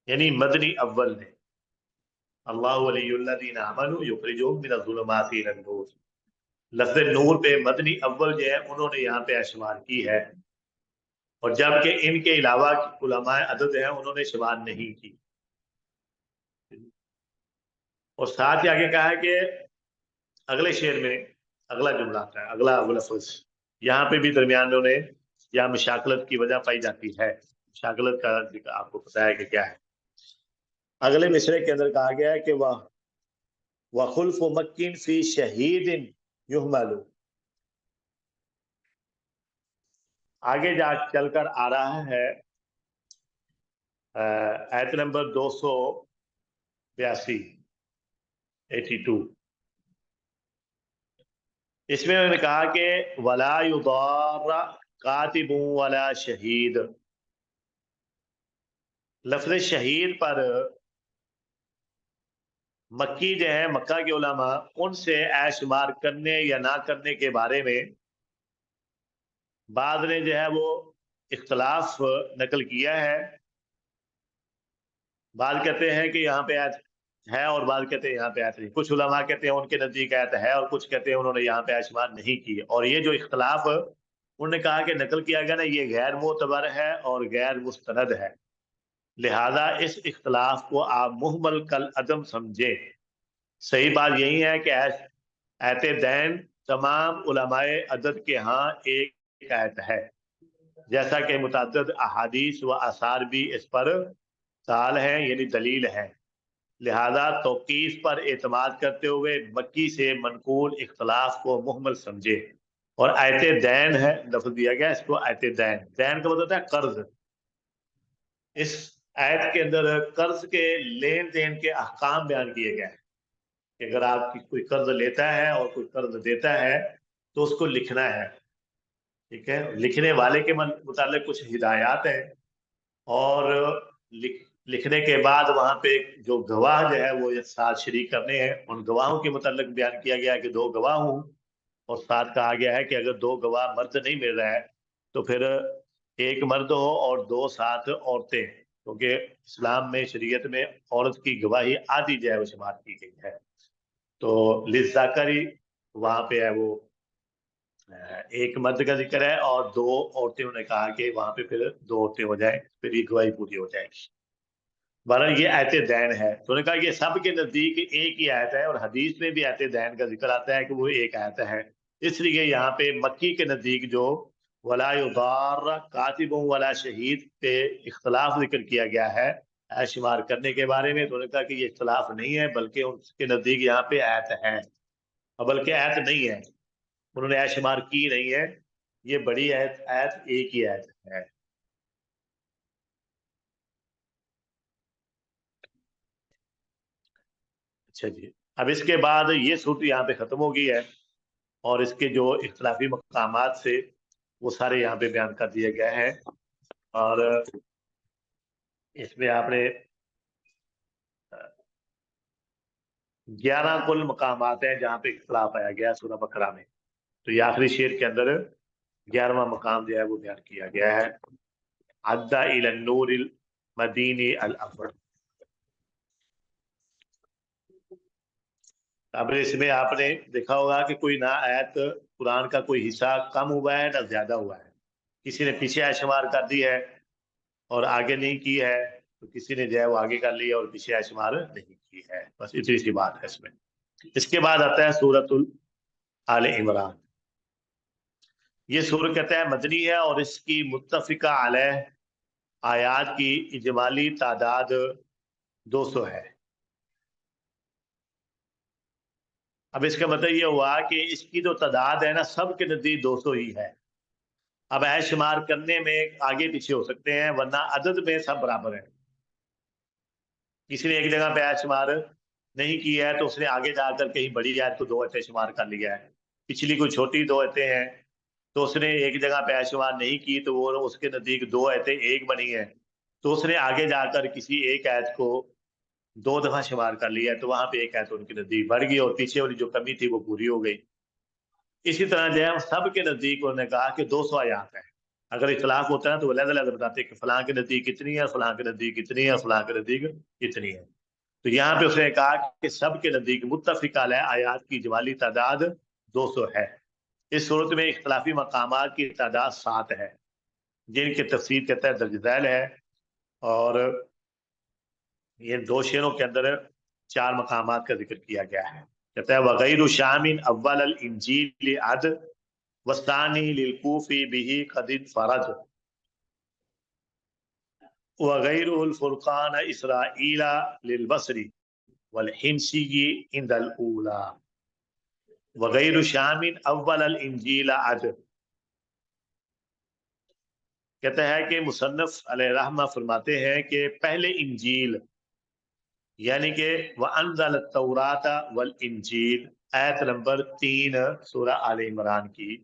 यानी मदनी अव्वल ने। अल्लाहु वलियुल्लज़ीना आमनू युखरिजुहुम मिनज़्ज़ुलुमाति इलन-नूर। लफ्ज़ नूर पे मदनी अव्वल जो है उन्होंने यहाँ पे शुमार की है, और जबकि इनके अलावा उलमाए अदद हैं उन्होंने शुमार नहीं की। और साथ ही आगे कहा है कि अगले शेर में अगला जुमला आता है, अगला लफ्ज़, यहाँ पे भी दरमियान में उन्हें या मुशाकलत की वजह पाई जाती है। मुशाकलत का जिक्र आपको पता है कि क्या है। अगले मिसरे के अंदर कहा गया है कि वह खुल्फ मक्किन फी शहीदिन युहमलु। आगे जा चलकर आ रहा है आयत नंबर 282, 82। इसमें उन्होंने कहा कि वला युदार कातिबु वला शहीद। लफ्ज़ शहीद पर मक्की जो है, मक्का के उलमा उनसे ऐशुमार करने या ना करने के बारे में बाद ने जो है वो इख्तलाफ नकल किया है। बाद कहते हैं कि यहाँ पे आयत है और बाद कहते हैं यहाँ पे आयत नहीं। कुछ उलमा कहते हैं उनके नजदीक आयत है और कुछ कहते हैं उन्होंने यहाँ पे ऐशुमार नहीं की। और ये जो इख्तलाफ उन्होंने कहा कि नकल किया गया ना, ये गैर मोतबर है और गैर मुस्तनद है, लिहाजा इस इख्तलाफ को आप मुहमल कल अदम समझे। सही बात यही है कि आयत दैन तमाम उलमाए अदद के यहाँ एक आयत है, जैसा कि मुतअद्दिद अहादीस व आसार भी इस पर साल हैं, यानी दलील है। लिहाजा तौकीफ पर एतमाद करते हुए मक्की से मनकूल इख्तलाफ को मुहमल समझे। और आयत दैन है, लफ्ज़ दिया गया इसको आयत दैन। दैन का मतलब होता है कर्ज। इस आयत के अंदर कर्ज के लेन देन के अहकाम बयान किए गए हैं कि अगर आपकी कोई कर्ज लेता है और कोई कर्ज देता है तो उसको लिखना है। ठीक है, लिखने वाले के मुतालिक कुछ हिदायत हैं, और लिखने के बाद वहां पे जो गवाह जो है वो साथ शरीक करने हैं। उन गवाहों के मुतालिक बयान किया गया है कि 2 गवाह हूं, और साथ कहा गया है कि अगर 2 गवाह मर्द नहीं मिल रहा है तो फिर एक मर्द हो और 2 साथ औरतें, क्योंकि इस्लाम में, शरीयत में औरत की गवाही आधी जो है वो शुमार की गई है। तो लिज़्ज़ाकरी वहां पे है वो एक मर्द का जिक्र है और 2 औरतें, उन्होंने कहा कि वहां पे फिर 2 औरतें हो जाए, फिर ये गवाही पूरी हो जाएगी। बहरहाल ये आयत दैन है। तो उन्होंने कहा कि सब के नजदीक एक ही आयत है, और हदीस में भी आयत दैन का जिक्र आता है कि वो एक आयत है। इसलिए यहाँ पे मक्की के नजदीक जो वला युदार कातिबुन वला शहीद पे इख्तलाफ जिक्र किया गया है शुमार करने के बारे में, तो उन्होंने कहा कि ये इख्तलाफ नहीं है, बल्कि उसके नजदीक यहाँ पे आयत है, और बल्कि आयत नहीं है, उन्होंने ऐशुमार की नहीं है। ये बड़ी आयत आयत एक ही आयत है। अच्छा जी, अब इसके बाद ये सूरत यहाँ पे खत्म हो गई है, और इसके जो इख्तलाफी मकामात से वो सारे यहाँ पे बयान कर दिए गए हैं। और इसमें आपने 11 कुल मकामात हैं जहाँ पे इख्तलाफ आया गया सूरह बकरा में। तो ये आखिरी शेर के अंदर 11वां मकाम जो है वो बयान किया गया है, अद्दा इलन नूरिल मदीनी अल अव्वल। अब इसमें आपने देखा होगा कि कोई ना आयत कुरान का कोई हिस्सा कम हुआ है ना ज्यादा हुआ है। किसी ने पीछे आयशुमार कर दी है और आगे नहीं की है, तो किसी ने जो है वो आगे कर लिया और पीछे आयशुमार नहीं की है। बस इतनी सी बात है इसमें। इसके बाद आता है सूरतुल आले इमरान। ये सूरत कहता है मदनी है, और इसकी मुत्तफिका अलैह आयात की इजमाली तादाद 200 है। अब इसका मतलब ये हुआ कि इसकी जो तादाद है ना, सब के नजदीक 200 ही है। अब शुमार करने में आगे पीछे हो सकते हैं, वरना अदद में सब बराबर है। किसी ने एक जगह पे शुमार नहीं किया है तो उसने आगे जाकर कहीं बड़ी आयत को 2 आयतें शुमार कर लिया है। पिछली कोई छोटी 2 आयतें हैं तो उसने एक जगह पे शुमार नहीं की, तो वो उसके नजदीक 2 आयतें एक बनी है, तो उसने आगे जाकर किसी एक आयत को 2 दफा शुमार कर लिया है, तो वहां पे एक आयत उनके नजदीक बढ़ गई और पीछे वाली जो कमी थी वो पूरी हो गई। इसी तरह जो है सब के नजदीक उन्होंने कहा कि 200 आयात है। अगर इख्तलाफ होता है तो वो अलग-अलग बताते हैं कि फलां के नज़दीक इतनी है, फलां के नज़दीक इतनी है, फलां के नज़दीक इतनी है। तो यहाँ पे उसने कहा कि सब के नज़दीक मुत्तफ़िक़ अलैह आयात की इजमाली तादाद 200 है। इस सूरत में इख्तलाफी मकामात की तादाद 7 है, जिनकी तफसीर कहता है दर्ज झैल है। और ये 2 शेरों के अंदर 4 मकामात का जिक्र किया गया है। कहता है वग़ैरु शामिन अव्वल अल इंजील अद वस्तानी लिल कूफी बिही क़द फरद वग़ैरुल फुरक़ान इसराईला लिल बसरी वल हिमसी इंदल ऊला वग़ैरु शामिन अव्वल अल इंजील अद। कहता है कि मुसन्निफ अलैहिर्रहमा फरमाते हैं कि पहले इंजील यानी कि व अनज़ल तौरात वल इंजील आयत नंबर 3 सूरह आले इमरान की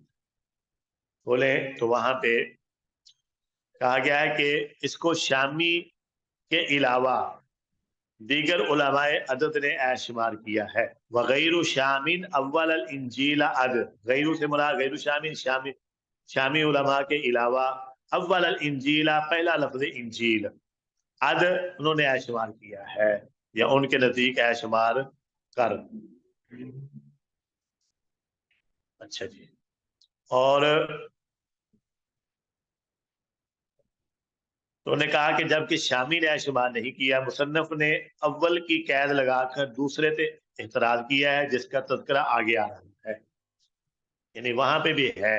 बोले तो वहां पे कहा गया है कि इसको शामी के अलावा दीगर उलमाए अदद ने ऐशमार किया है। वगैरु शामिन अव्वल अल इंजील अद, गैरु से मुराद गैरु शामिन शामी शामी उलमा के अलावा अव्वल अल इंजीला पहला लफ्ज इंजील अद उन्होंने ऐशमार किया है या उनके नजदीक ऐशमार कर। अच्छा जी। और तो उन्होंने कहा कि जबकि शामी ने शुमार नहीं किया, मुसन्नफ ने अव्वल की कैद लगाकर दूसरे पे एतराज किया है जिसका तज़किरा आगे आ रहा है। यानी वहां पे भी है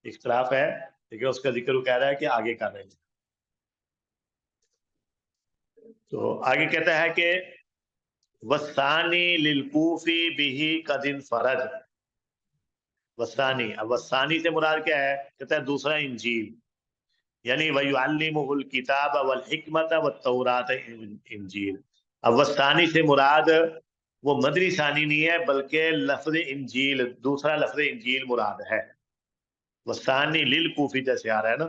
इख्तलाफ है, लेकिन उसका जिक्र वो कह रहा है कि आगे कर रहे हैं। तो आगे कहता है कि वसानी लिलकूफी बिही कदिन फरज। वसानी, अब वसानी से मुराद क्या है? कहता है दूसरा इंजील, यानी वयुअल्लिमुहुल किताब वल हिकमत वत तौरात इंजील। अब वस्तानी से मुराद वो मदरी सानी नहीं है, बल्कि लफ्ज इंजील, दूसरा लफ्ज इंजील मुराद है। वस्तानी लिल कूफी जैसे आ रहा है ना,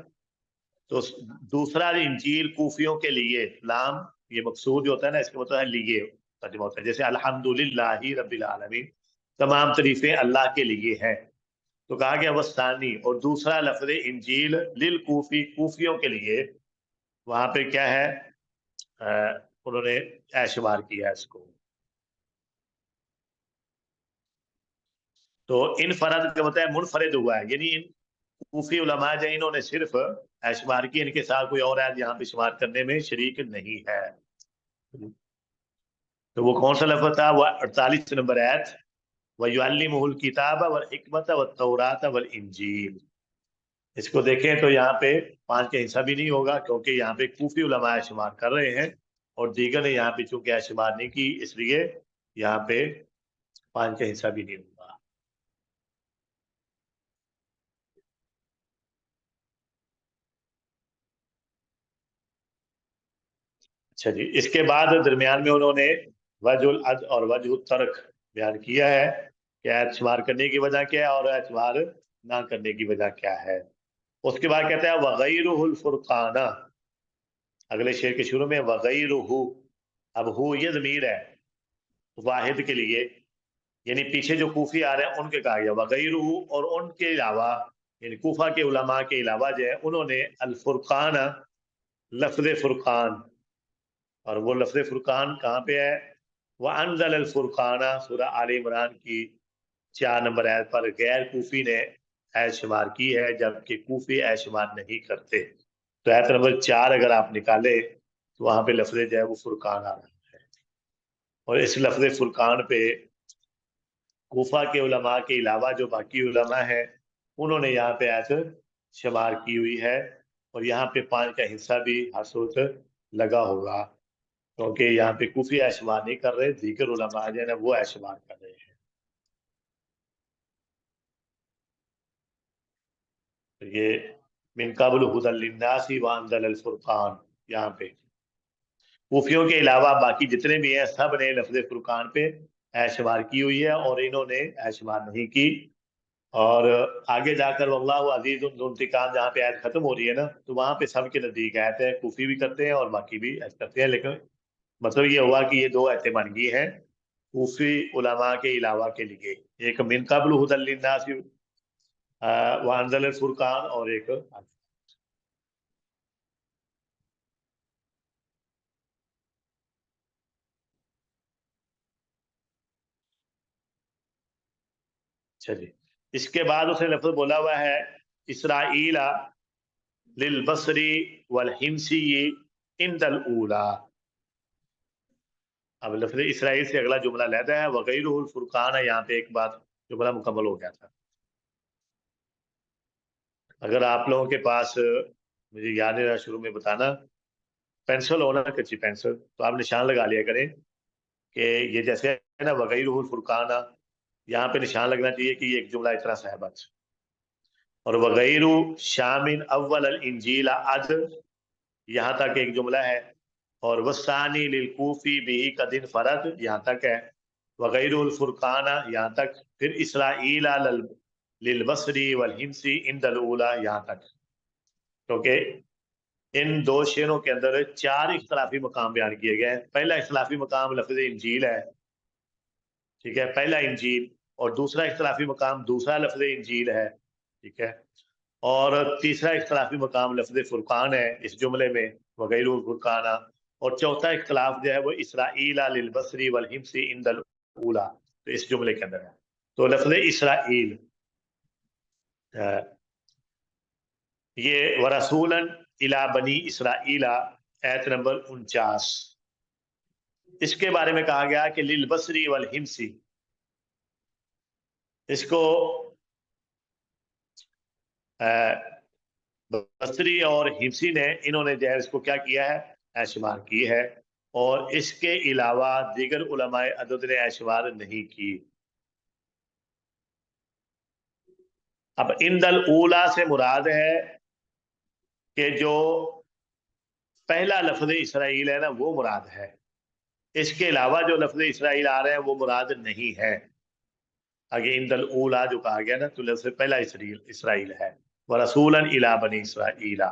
तो दूसरा इंजील कूफियों के लिए, लाम ये मकसूद जो होता है ना, इसका मतलब है लिए तर्जुमा होता है। जैसे अल्हम्दुलिल्लाहि रब्बिल आलमीन, तमाम तारीफें अल्लाह के लिए हैं। तो कहा गया वस्तानी, और दूसरा लफ्ज इंजील लिल कूफी कूफियों के लिए, वहां पे क्या है, उन्होंने ऐशमार किया इसको। तो इन फरद का मतलब मुनफरिद हुआ है, यानी इन कूफी उलमा जो इन्होंने सिर्फ ऐशमार की, इनके साथ कोई और आयत यहाँ पे शुमार करने में शरीक नहीं है। तो वो कौन सा लफ्ज था? वह 48 नंबर आयत, वयुअल्लिमुहुल किताब वल हिकमत वत तौरात वल इंजील। इसको देखें तो यहाँ पे 5 का हिस्सा भी नहीं होगा, क्योंकि यहाँ पे कूफी उलमा शुमार कर रहे हैं और दीगर ने यहाँ पे चूंकि शुमार नहीं की, इसलिए यहाँ पे 5 का हिस्सा भी नहीं होगा। अच्छा जी। इसके बाद दरमियान में उन्होंने वजुल अद और वजह तर्क बयान किया है कि शुमार करने की वजह क्या है और शुमार ना करने की वजह क्या है। उसके बाद कहते हैं वगैरुहुल फुरकाना, अगले शेर के शुरू में वगैरुहु। अब हु ये ज़मीर है वाहिद के लिए, यानी पीछे जो कूफी आ रहे हैं उनके कहा गया वगैरुहु, और उनके अलावा यानी कूफा के उलमा के अलावा जो है उन्होंने अल फुरकान, लफ्ज फुरकान, और वो लफ्ज फुरकान कहाँ पे है? वह अनजल अल फुरकाना सूरह आल इमरान की 4 नंबर आयत पर गैर कूफी ने ऐ शुमार की है, जबकि कूफी ऐ शुमार नहीं करते। तो आयत नंबर 4 अगर आप निकाले तो वहां पे लफ्ज जो है वो फुरकान आ रहा है। और इस लफ्ज फुरकान पे कूफा के उलमा के अलावा जो बाकी उलमा है उन्होंने यहाँ पे आयत शुमार की हुई है, और यहाँ पे 5 का हिस्सा भी हर सूरत लगा होगा, क्योंकि यहाँ पे कुफी ऐशमार नहीं कर रहे, दीगर उलमा जो है ना वो ऐशमार कर रहे हैं। तो ये मिन कब्ल हुदल लिन्नासी व अनज़ल अल फुरकान, यहाँ पे कुफियों के अलावा बाकी जितने भी हैं सब ने लफ्ज फुरकान पे ऐशमार की हुई है और इन्होंने ऐशमार नहीं की। और आगे जाकर वल्लाहु अज़ीज़ुन ज़ु इंतिकाम जहाँ पे आयत खत्म हो रही है ना, तो वहां पे सबके नजदीक आयत है, कुफी भी करते हैं और बाकी भी ऐसे करते हैं। लेकिन मतलब ये हुआ कि ये 2 आयतें बन गई हैं कूफी उलमा के अलावा के लिए, एक मिन कब्ल हुदल लिन्नास व अनज़ल फुरकान और एक अच्छा जी, इसके बाद उसने लफ्ज बोला हुआ है इसराइला लिलबसरी वल हिमसी इंदल ऊला। अब लफ्ज इसराइल से अगला जुमला लेता है वगैरुल फुरकान है, यहाँ पे एक बात जुमला मुकम्मल हो गया था। अगर आप लोगों के पास, मुझे याद नहीं रहा शुरू में बताना, पेंसिल हो ना, कच्ची पेंसिल, तो आप निशान लगा लिया करें कि ये जैसे है ना वगैरुल फुरकाना, यहाँ पे निशान लगना चाहिए कि ये एक जुमला इतना सा है बस। और वगैरु शामिन अव्वल अल इंजीला अद, यहाँ तक एक जुमला है। और वसानी लिलकूफी बिही कदिन फरद, यहाँ तक है। वगैरुल फुरकाना यहाँ तक, फिर इसराइला लिलबसरी वल हिमसी इंदल ऊला यहाँ तक। क्योंकि इन दो शेरों के अंदर 4 इख्तलाफी मकाम बयान किए गए हैं। पहला इख्तलाफी मकाम लफ्ज इंजील है, ठीक है, पहला इंजील। और दूसरा इख्तलाफी मकाम दूसरा लफ्ज इंजील है, ठीक है। और तीसरा इख्तलाफी मकाम लफ्ज फुरकान है इस जुमले में, वगैरुल फुरकाना। और चौथा इख्तलाफ जो है वो इसराइला लिल बसरी वल हिमसी इंदल ऊला, तो इस जुमले के अंदर है। तो लफ्ज इसराइल, ये वरसूलन इला बनी इसराइला, आयत नंबर 49। इसके बारे में कहा गया कि लिल बसरी वल हिमसी, इसको बसरी और हिमसी ने, इन्होंने जो है इसको क्या किया है, ऐशमार की है। और इसके अलावा दीगर उलमाए अदद ने ऐशमार नहीं की। अब इंदल ऊला से मुराद है कि जो पहला लफ्ज इसराइल है ना, वो मुराद है। इसके अलावा जो लफ्ज इसराइल आ रहे हैं वो मुराद नहीं है। आगे इंदल ऊला जो कहा गया ना, तो लफ्ज पहला इसराइल है। व रसूलन इला बनी इसराइला,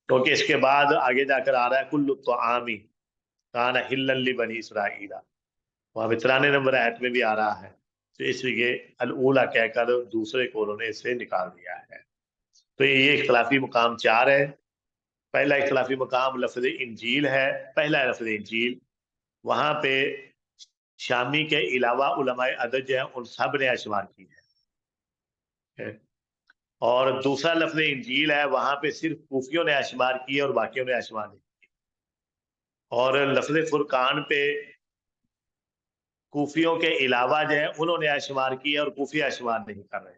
क्योंकि इसके बाद आगे जाकर आ रहा है कुल्लु तो आमी काना हिल्लल बनी इसराइला, वहां पे 93 नंबर आयत में भी आ रहा है। तो इसलिए अल ऊला कहकर दूसरे को उन्होंने इसे निकाल दिया है। तो ये इख्तलाफी मकाम 4 है। पहला इख्तलाफी मकाम लफ्ज इंजील है, पहला लफ्ज इंजील, वहां पे शामी के अलावा उलमाए अदद जो है उन सब ने अशमार की है। और दूसरा लफ्ज इंजील है, वहां पे सिर्फ कूफियों ने अशमार की है और बाकियों ने अशमार नहीं। और लफ्ज फुरकान पे कूफियों के अलावा जो है उन्होंने अशमार की है और कूफी अशमार नहीं कर रहे।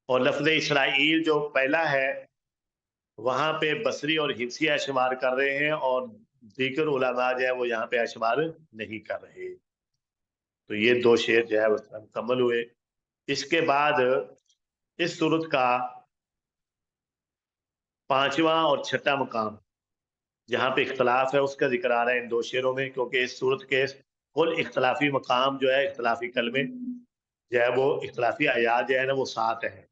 और लफ्ज इसराइल जो पहला है, वहां पे बसरी और हिमसी अशमार कर रहे हैं और दीगर उलमा जो है वो यहाँ पे अशमार नहीं कर रहे। तो ये 2 शेर जो है वो मुकम्मल हुए। इसके बाद इस सूरत का 5वां और 6ठा मकाम जहाँ पे इख्तलाफ है उसका जिक्र आ रहा है इन 2 शेरों में, क्योंकि इस सूरत के कुल इख्तलाफी मकाम जो है, इख्तलाफी कलमे जो है वो, इख्तलाफी आयात जो है ना वो 7 है।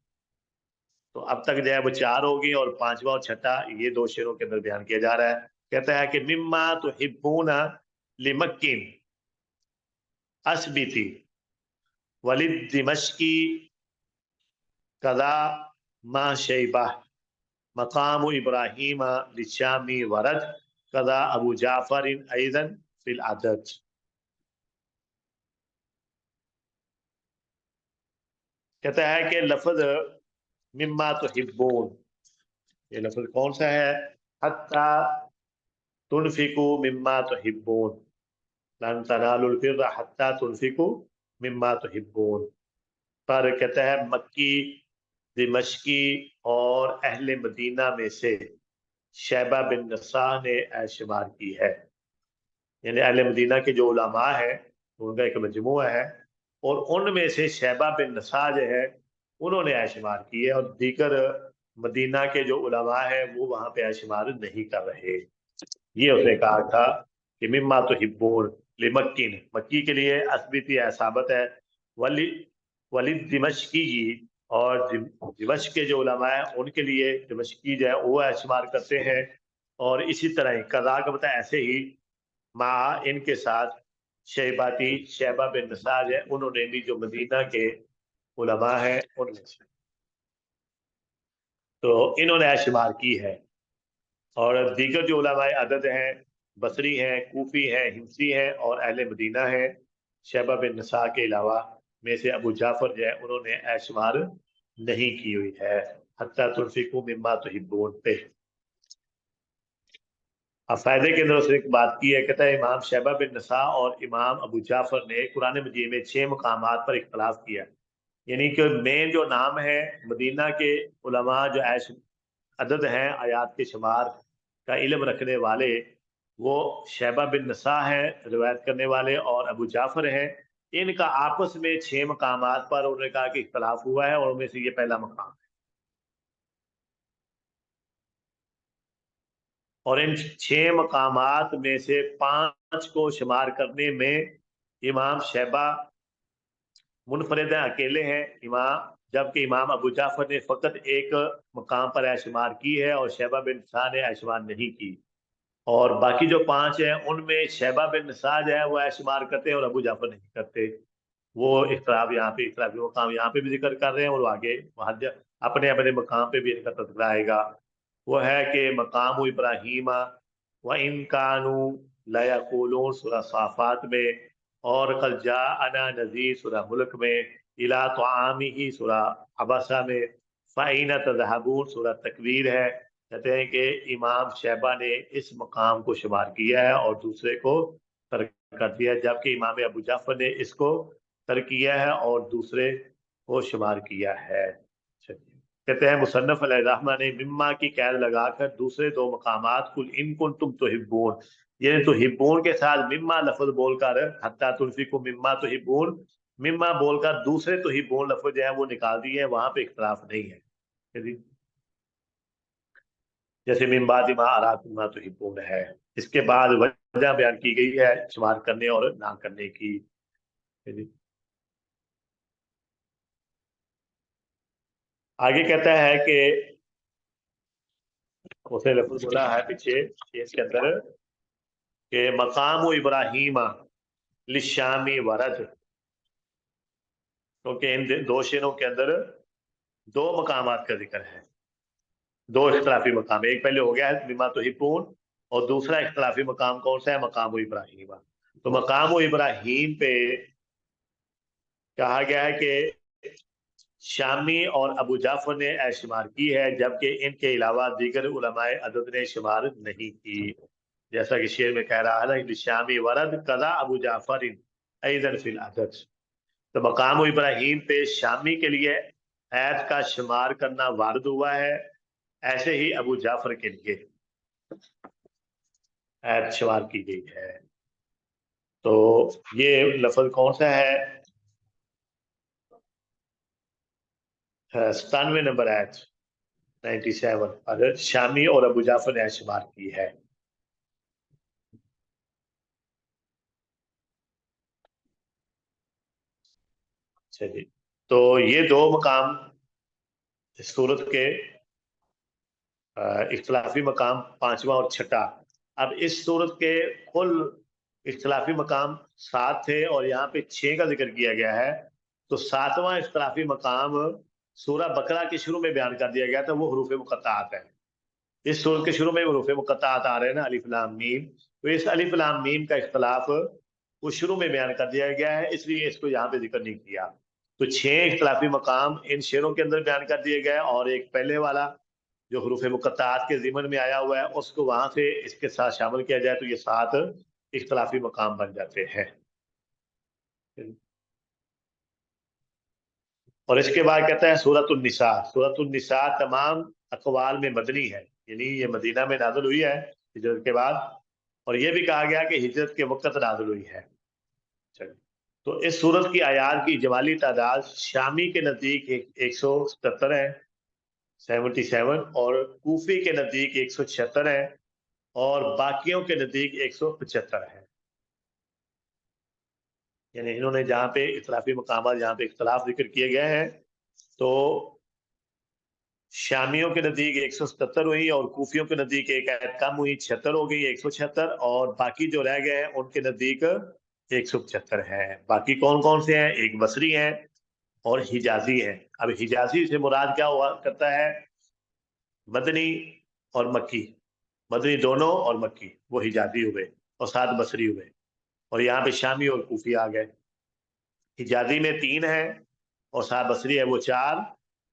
तो अब तक जो है वो 4 होगी और 5वां और 6ठा ये 2 शेरों के अंदर बयान किया जा रहा है। कहता है कि मिम्मा तो हिब्बूना लिमक्किन असबिती वलिद दिमश्की कदा मा शैबा मकाम इब्राहिम लिशामी वरद कदा अबू जाफर ऐदन फिल अदद। कहता है कि लफ्ज मिम्मा तो हिब्बून, ये लफ्ज कौन सा है, हत्ता तुनफिकु मिम्मा तो हिब्बून, लन तनालुल बिर्रा हत्ता तुनफिकु मिम्मा तो हिब्बून। पर कहता है मक्की, दिमश्की और अहले मदीना में से शैबा बिन नसा ने ऐशमार की है। यानी अहले मदीना के जो उलमा है उनका एक मजमूआ है, और उनमें से शैबा बिन नसा जो है उन्होंने ऐशमार की है, और दीगर मदीना के जो उलमा है वो वहां पे ऐशमार नहीं कर रहे। ये उसने कहा था कि मिम्मा तो हिब्बून लिमक्किन, मक्की के लिए असबिती असाबत है, वली वलिद दिमश्की की, और दिमश्क के जो उलमा है उनके लिए दिमश्की जो है वो ऐशमार करते हैं। और इसी तरह ही कज़ा का पता ऐसे ही माँ इनके साथ शैबाती शैबा बिन नसाज है, उन्होंने भी जो मदीना के उलमा है उनमें से, तो इन्होंने ऐशमार की है। और दीगर जो उलमाए अदद हैं, बसरी हैं, कूफी हैं, हिमसी हैं और अहले मदीना हैं, शैबा बिन नसा के अलावा, में से अबू जाफर जो है उन्होंने ऐशमार नहीं की हुई है, हत्ता तुनफिकू मिम्मा तुहिब्बून पे। अब फायदे के अंदर उसने एक बात की है, कहता है इमाम शैबा बिन नसा और इमाम अबू जाफर ने कुरान मजीद में 6 मकामात पर इख्तलाफ किया। यानी कि मेन जो नाम है मदीना के उलमा जो ऐश अदद हैं आयात के शुमार का इल्म रखने वाले, वो शैबा बिन नसा है रिवायत करने वाले और अबू जाफर है। इनका आपस में 6 मकामात पर उन्होंने कहा कि इख्तलाफ हुआ है और उनमें से ये पहला मकाम है। और इन 6 मकामात में से 5 को शुमार करने में इमाम शैबा मुनफरिद हैं, अकेले हैं इमाम, जबकि इमाम अबू जाफर ने फकत एक मकाम पर ऐशमार की है और शैबा बिन नसा ने ऐशमार नहीं की। और बाकी जो 5 हैं उनमें शैबा बिन नसा जो है वो ऐशमार करते हैं और अबू जाफर नहीं करते। वो इख्तलाफ यहाँ पे, इख्तलाफी मकाम यहाँ पे भी जिक्र कर रहे हैं और आगे वहाँ अपने अपने मकाम पे भी इनका तज़किरा आएगा। वो है कि मकाम इब्राहीम व इनकानू लयक़ूलून सूरह साफ़ात में, और कल जा अना नज़ीर सूरह मुल्क में, इला तआमी ही सूरह अबसा में, फ़ाइना तज़हबून सूरह तकवीर है। कहते हैं कि इमाम शैबा ने इस मकाम को शुमार किया है और दूसरे को तर्क कर दिया, जबकि इमाम अबू जाफर ने इसको तर्क किया है और दूसरे को शुमार किया है। कहते हैं मुसन्नफ अलैहिर्रहमा ने मिम्मा की कैद लगाकर दूसरे 2 मकामात कुल इन कुन तुम तुहिब्बून, ये तुहिब्बून के साथ मिम्मा लफ्ज बोलकर हत्ता तुनफिकू मिम्मा तुहिब्बून, मिम्मा बोलकर दूसरे तुहिब्बून लफ्ज है वो निकाल दिए हैं, वहां पे इख्तलाफ नहीं है। जैसे मिम्बाद मा अराकुम मा तुहिब्बून है, इसके बाद वजह बयान की गई है शुमार करने और ना करने की। आगे कहता है कि उसने लफ्ज बोला है पीछे इसके अंदर कि मकाम इब्राहीम लिशामी वरद, क्योंकि इन 2 शेरों के अंदर 2 मकामात का जिक्र है, 2 इख्तलाफी मकाम। एक पहले हो गया है बिमा तुहिब्बून और दूसरा इख्तलाफी मकाम कौन सा है, मकाम इब्राहीम। तो मकाम इब्राहीम पे कहा गया है कि शामी और अबू जाफर ने शुमार की है, जबकि इनके अलावा दीगर उलमाए अदद ने शुमार नहीं की। जैसा कि शेर में कह रहा है ना, शामी वरद कदा अबू जाफर ऐदन फिल अदद। तो मकाम इब्राहीम पे शामी के लिए ऐद का शुमार करना वारद हुआ है, ऐसे ही अबू जाफर के लिए ऐद शुमार की गई है। तो ये लफ्ज कौन सा है, 97 नंबर ऐद 97 पर शामी और अबू जाफर ने शुमार की है। चलिए, तो ये 2 मकाम इस सूरत के इख्तलाफी मकाम, 5वां और छठा। अब इस सूरत के कुल इख्तलाफी मकाम 7 थे और यहाँ पे 6 का जिक्र किया गया है। तो 7वां इख्तलाफी मकाम सूरह बकरा के शुरू में बयान कर दिया गया था, वो हरूफ मुक़त्तआत है। इस सूरत के शुरू में हरूफ मुक़त्तआत आ रहे हैं ना, अलिफ लाम मीम। तो इस अलिफ लाम मीम का इख्तलाफ वो शुरू में बयान कर दिया गया है, इसलिए इसको यहाँ पे जिक्र नहीं किया। तो 6 इख्तलाफी मकाम इन शेरों के अंदर बयान कर दिए गए और एक पहले वाला जो हरूफ मुक़त्तआत के ज़िमन में आया हुआ है उसको वहां से इसके साथ शामिल किया जाए तो ये 7 इख्तलाफी मकाम बन जाते हैं। और इसके बाद कहता है सूरतुन निसा। सूरतुन निसा तमाम अकवाल में मदनी है, यानी ये मदीना में नाज़िल हुई है हिजरत के बाद, और ये भी कहा गया कि हिजरत के वक्त नाज़िल हुई है। चलिए, तो इस सूरत की आयात की जमाली तादाद शामी के नज़दीक 177 है, 77, और कूफी के नज़दीक 176 है और बाकियों के नज़दीक 175 है। यानी इन्होंने जहाँ पे इख्तलाफी मकामात जहाँ पे इख्तलाफ जिक्र किए गए हैं, तो शामियों के नज़दीक 177 हुई और कूफियों के नज़दीक एक आयत कम हुई, 76 हो गई, 176, और बाकी जो रह गए हैं उनके नज़दीक 175 है। बाकी कौन कौन से हैं, एक बसरी हैं और हिजाजी हैं। अब हिजाजी से मुराद क्या हुआ करता है, मदनी और मक्की, मदनी दोनों और मक्की वो हिजाजी हुए और साथ बसरी हुए, और यहाँ पे शामी और कूफी आ गए। हिजाजी में 3 है और साहब बसरी है वो 4,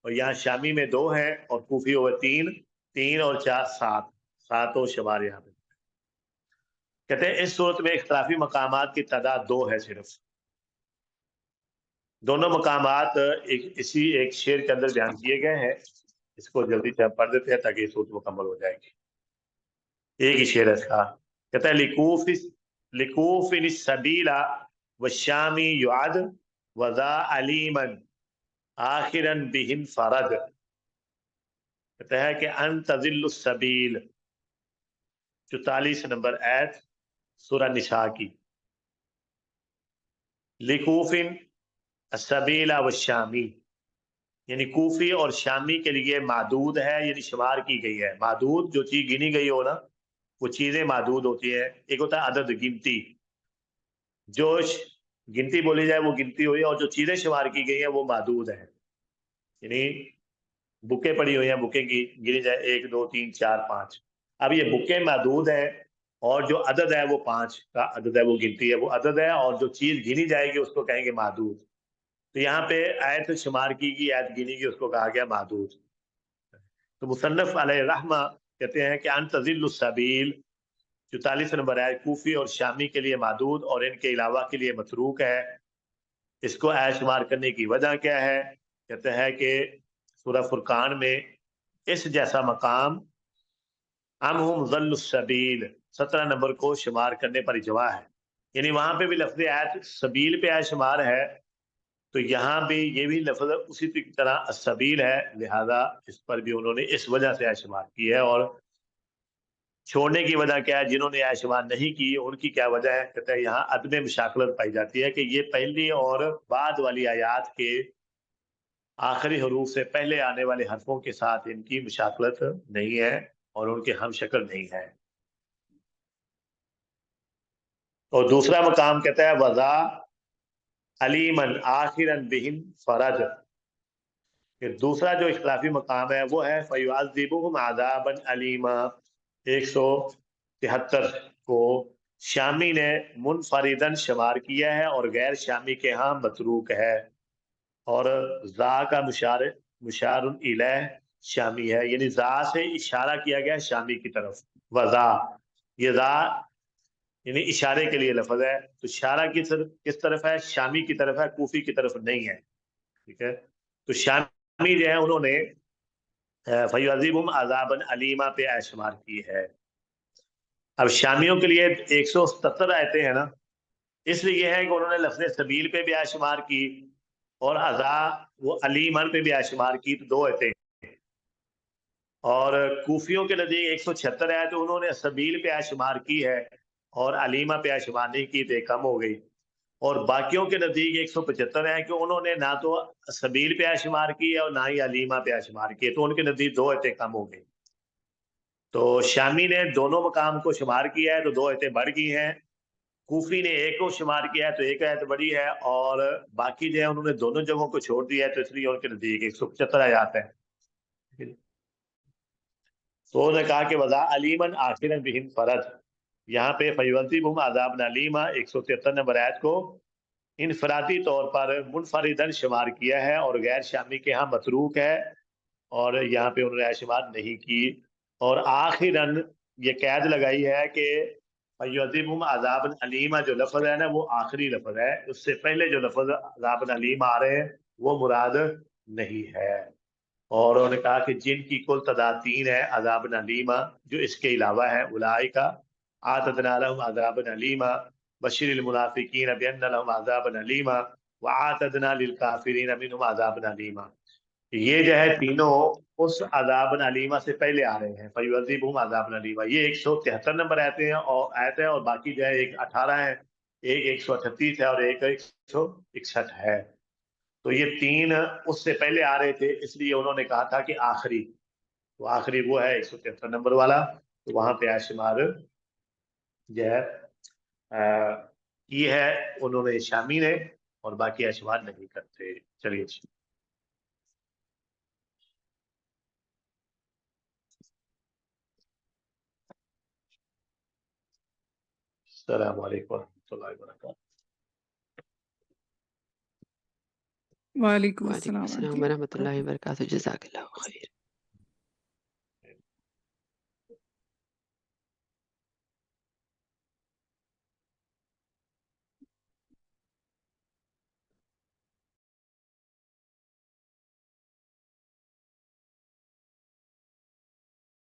और यहाँ शामी में 2 है और कूफी हुए 3, 3 और 4 7, सातों शुमार यहाँ पे। कहते हैं इस सूरत में इख्तिलाफी मकामात की तादाद 2 है सिर्फ। दोनों मकामात इसी एक शेर के अंदर बयान किए गए हैं। इसको जल्दी से हम पढ़ देते हैं ताकि सूरत मुकम्मल हो जाएगी। एक ही शेर है इसका। कहता है लिकूफ सबीला व शामी युआद वजा अलीमन आखिरन बिहिन फरद। कहता है कि अन तजिल्लु सबील, 44 नंबर आयत सूरह निसा की। लिकूफिन सबीला व शामी, यानी कूफी और शामी के लिए मादूद है, यानी शुमार की गई है। मादूद जो चीज गिनी गई हो ना, वो चीजें मादूद होती है। एक होता है अदद, गिनती, जो गिनती बोली जाए वो गिनती हुई, और जो चीजें शुमार की गई है वो मादूद है। यानी बुकें पड़ी हुई हैं, बुकें गिनी जाए 1 2 3 4 5। अब ये बुकें मादूद है और जो अदद है वो 5 का अदद है, वो गिनती है, वो अदद है, और जो चीज गिनी जाएगी उसको कहेंगे मादूद। तो यहाँ पे आयत शुमार की गई, आयत गिनी की, उसको कहा गया मादूद। तो मुसन्नफ अलैहि रहमा कहते हैं कि अन तजिल्लु सबील, 44 नंबर आयत कूफी और शामी के लिए मादूद और इनके अलावा के लिए मतरूक है। इसको शुमार करने की वजह क्या है? कहते हैं कि सूरह फुरकान में इस जैसा मकाम हम सबील 17 नंबर को शुमार करने पर इजवा है। यानी वहां पे भी लफ्ज आयत सबील पे शुमार है, तो यहाँ भी ये भी लफ्ज उसी की तरह सबील है, लिहाजा इस पर भी उन्होंने इस वजह से शुमार की है। और छोड़ने की वजह क्या है? जिन्होंने शुमार नहीं की उनकी क्या वजह है? कहते हैं यहाँ अदम मुशाकलत पाई जाती है कि ये पहली और बाद वाली आयात के आखिरी हरूफ से पहले आने वाले हरफों के साथ इनकी मुशाकलत नहीं है और उनके हम शक्ल नहीं है। और दूसरा मकाम कहता है वजा अलीमन आखिरन बिहिन फरज। फिर दूसरा जो इख्तिलाफी मकाम है वो है फयुअज़्ज़िबुहुम अज़ाबन अलीमा, 173 को शामी ने मुनफरिदन शुमार किया है और गैर शामी के यहाँ मतरूक है। और जा का मुशारुन इलैह शामी है, यानी जा से इशारा किया गया शामी की तरफ। वजा, ये जा यानी इशारे के लिए लफ्ज है, तो इशारा किस तरफ है? शामी की तरफ है, कूफी की तरफ नहीं है। ठीक है, तो शामी जो है उन्होंने फयुअज़्ज़िबुहुम अज़ाबन अलीमा पे शुमार की है। अब शामियों के लिए 177 आयतें हैं ना, इसलिए यह है कि उन्होंने लफ्ज सबील पे भी शुमार की और अजा वो अलीमन पे भी शुमार की, तो 2 आयतें। और कूफियों के नज़दीक 176 है, तो उन्होंने सबील पे शुमार की है और अलीमा पे शुमार नहीं की, तो कम हो गई। और बाकियों के नज़दीक 175 है कि उन्होंने ना तो सबील पे शुमार की है और ना ही अलीमा पे शुमार की है, तो उनके नज़दीक 2 आयतें कम हो गई। तो शामी ने दोनों मकाम को शुमार किया है, तो 2 आयतें बढ़ गई हैं। कूफी ने एक को शुमार किया है, तो एक आयत बढ़ी है, और बाकी जो है उन्होंने दोनों जगहों को छोड़ दिया है, तो इसलिए उनके नज़दीक 175 आयात है। तो उन्होंने कहा कि वज़ा अलीमन आखिरन बिहिन फरज, यहाँ पे फयुअज़्ज़िबुहुम अज़ाबन अलीमा 173 नंबर आयत को इनफरादी तौर पर मुनफरिदन शुमार किया है और गैर शामी के यहाँ मतरूक है, और यहाँ पे उन्होंने शुमार नहीं की। और आखिरन ये कैद लगाई है कि फयुअज़्ज़िबुहुम अज़ाबन अलीमा जो लफ्ज़ है ना, वो आखिरी लफ्ज़ है, उससे पहले जो लफ्ज़ अज़ाबन अलीमा आ रहे हैं वो मुराद नहीं है। और उन्होंने कहा कि जिनकी कुल तादाद 3 है अज़ाबन अलीमा, जो इसके अलावा है, उलाइका आतदना लहुम अज़ाबन अलीमा बशिरिल मुनाफिकीन बिअन्ना लहुम अज़ाबन अलीमा व आतदना लिल काफिरीन मिनहुम अज़ाबन अलीमा। ये जो है तीनों उस अज़ाबन अलीमा से पहले आ रहे हैं। फयुअज़्ज़िबुहुम अज़ाबन अलीमा, ये 173 नंबर आते हैं और आयत है, और बाकी जो है एक 18 है, एक 138 है और एक 161 है। तो ये 3 उससे पहले आ रहे थे, इसलिए उन्होंने कहा था कि आखिरी, तो आखिरी वो है 173 नंबर वाला, तो वहां पे आशुमार जो है की है उन्होंने शामी ने, और बाकी आशुमार नहीं करते। चलिए, अस्सलाम वालेकुम व रहमतुल्लाहि व बरकातहू। وعلیکم وعلیکم السلام السلام آنٹی۔ ورحمۃ اللہ وبرکاتہ، جزاک اللہ خیر۔